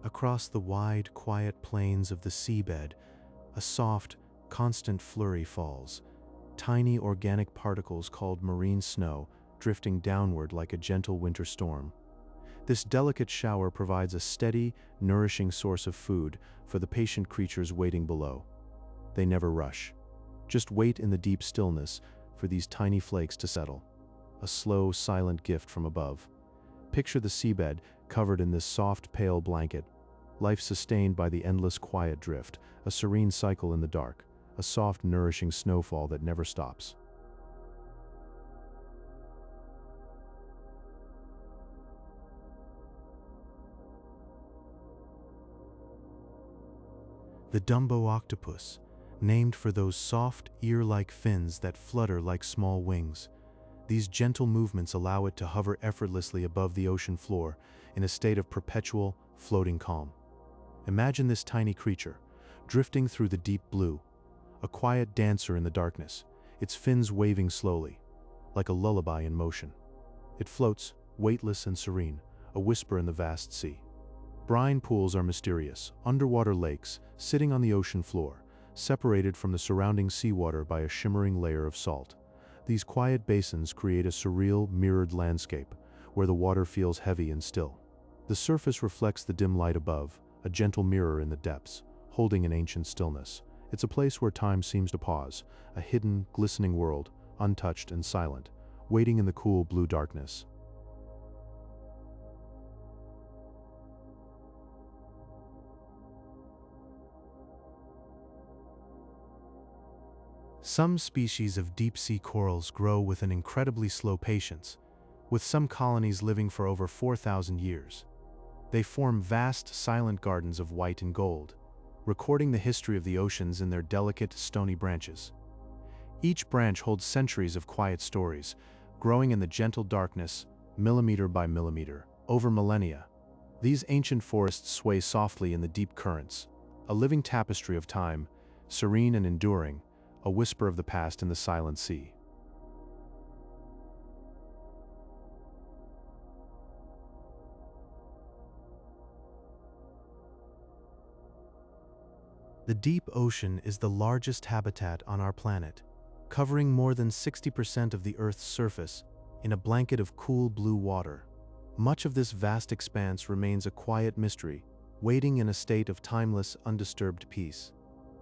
Across the wide, quiet plains of the seabed, a soft, constant flurry falls, tiny organic particles called marine snow drifting downward like a gentle winter storm. This delicate shower provides a steady, nourishing source of food for the patient creatures waiting below. They never rush. Just wait in the deep stillness for these tiny flakes to settle, a slow, silent gift from above. Picture the seabed covered in this soft, pale blanket, life sustained by the endless quiet drift, a serene cycle in the dark, a soft, nourishing snowfall that never stops. The Dumbo octopus, named for those soft, ear-like fins that flutter like small wings. These gentle movements allow it to hover effortlessly above the ocean floor in a state of perpetual, floating calm. Imagine this tiny creature, drifting through the deep blue, a quiet dancer in the darkness, its fins waving slowly, like a lullaby in motion. It floats, weightless and serene, a whisper in the vast sea. Brine pools are mysterious, underwater lakes sitting on the ocean floor, separated from the surrounding seawater by a shimmering layer of salt. These quiet basins create a surreal, mirrored landscape, where the water feels heavy and still. The surface reflects the dim light above, a gentle mirror in the depths, holding an ancient stillness. It's a place where time seems to pause, a hidden, glistening world, untouched and silent, waiting in the cool blue darkness. Some species of deep-sea corals grow with an incredibly slow patience, with some colonies living for over 4,000 years. They form vast, silent gardens of white and gold, recording the history of the oceans in their delicate, stony branches. Each branch holds centuries of quiet stories, growing in the gentle darkness, millimeter by millimeter, over millennia. These ancient forests sway softly in the deep currents, a living tapestry of time, serene and enduring, a whisper of the past in the silent sea. The deep ocean is the largest habitat on our planet, covering more than 60% of the Earth's surface in a blanket of cool blue water. Much of this vast expanse remains a quiet mystery, waiting in a state of timeless, undisturbed peace.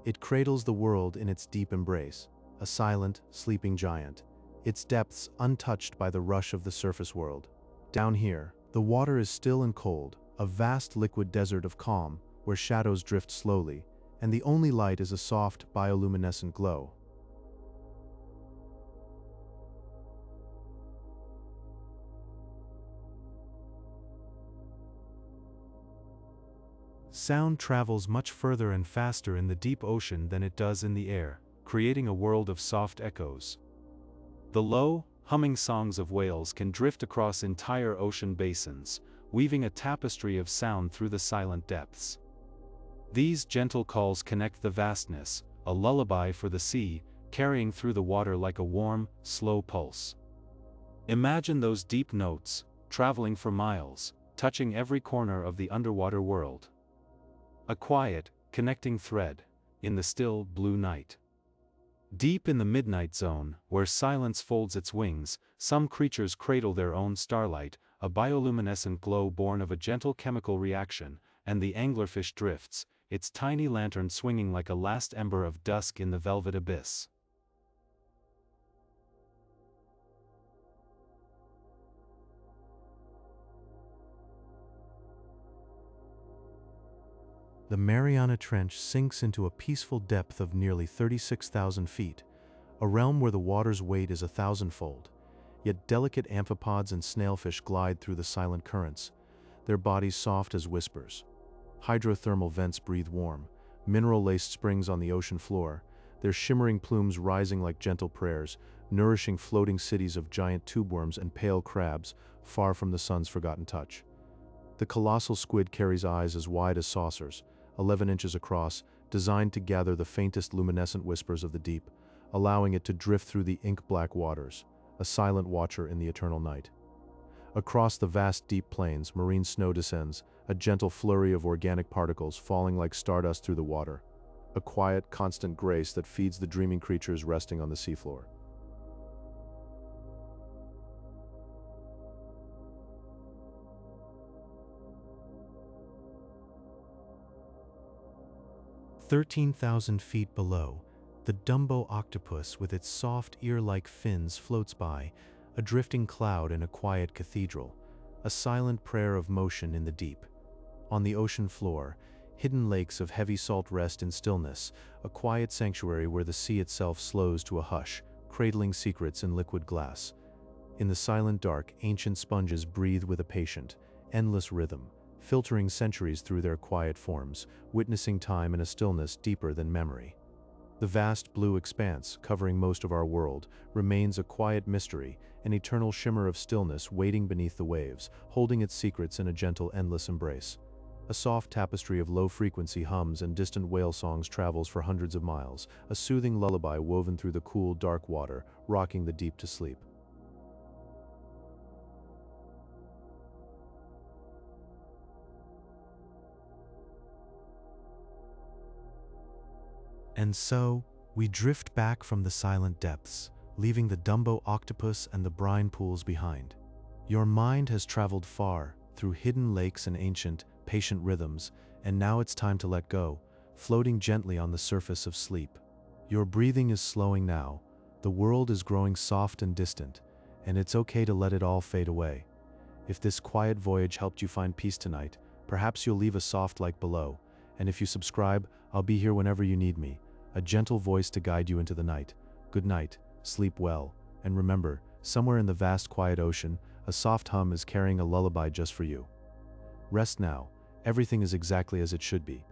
It cradles the world in its deep embrace, a silent, sleeping giant, its depths untouched by the rush of the surface world. Down here, the water is still and cold, a vast liquid desert of calm where shadows drift slowly, and the only light is a soft, bioluminescent glow. Sound travels much further and faster in the deep ocean than it does in the air, creating a world of soft echoes. The low, humming songs of whales can drift across entire ocean basins, weaving a tapestry of sound through the silent depths. These gentle calls connect the vastness, a lullaby for the sea, carrying through the water like a warm, slow pulse. Imagine those deep notes, traveling for miles, touching every corner of the underwater world. A quiet, connecting thread, in the still, blue night. Deep in the midnight zone, where silence folds its wings, some creatures cradle their own starlight, a bioluminescent glow born of a gentle chemical reaction, and the anglerfish drifts, its tiny lantern swinging like a last ember of dusk in the velvet abyss. The Mariana Trench sinks into a peaceful depth of nearly 36,000 feet, a realm where the water's weight is 1,000-fold. Yet delicate amphipods and snailfish glide through the silent currents, their bodies soft as whispers. Hydrothermal vents breathe warm, mineral-laced springs on the ocean floor, their shimmering plumes rising like gentle prayers, nourishing floating cities of giant tubeworms and pale crabs, far from the sun's forgotten touch. The colossal squid carries eyes as wide as saucers, 11 inches across, designed to gather the faintest luminescent whispers of the deep, allowing it to drift through the ink-black waters, a silent watcher in the eternal night. Across the vast deep plains, marine snow descends, a gentle flurry of organic particles falling like stardust through the water, a quiet, constant grace that feeds the dreaming creatures resting on the seafloor. "13,000 feet below, the Dumbo octopus with its soft ear-like fins floats by, a drifting cloud in a quiet cathedral, a silent prayer of motion in the deep. On the ocean floor, hidden lakes of heavy salt rest in stillness, a quiet sanctuary where the sea itself slows to a hush, cradling secrets in liquid glass. In the silent dark, ancient sponges breathe with a patient, endless rhythm, filtering centuries through their quiet forms, witnessing time in a stillness deeper than memory. The vast blue expanse, covering most of our world, remains a quiet mystery, an eternal shimmer of stillness waiting beneath the waves, holding its secrets in a gentle, endless embrace. A soft tapestry of low-frequency hums and distant whale songs travels for hundreds of miles, a soothing lullaby woven through the cool, dark water, rocking the deep to sleep. And so, we drift back from the silent depths, leaving the Dumbo octopus and the brine pools behind. Your mind has traveled far, through hidden lakes and ancient, patient rhythms, and now it's time to let go, floating gently on the surface of sleep. Your breathing is slowing now, the world is growing soft and distant, and it's okay to let it all fade away. If this quiet voyage helped you find peace tonight, perhaps you'll leave a soft like below, and if you subscribe, I'll be here whenever you need me. A gentle voice to guide you into the night. Good night, sleep well, and remember, somewhere in the vast quiet ocean, a soft hum is carrying a lullaby just for you. Rest now, everything is exactly as it should be.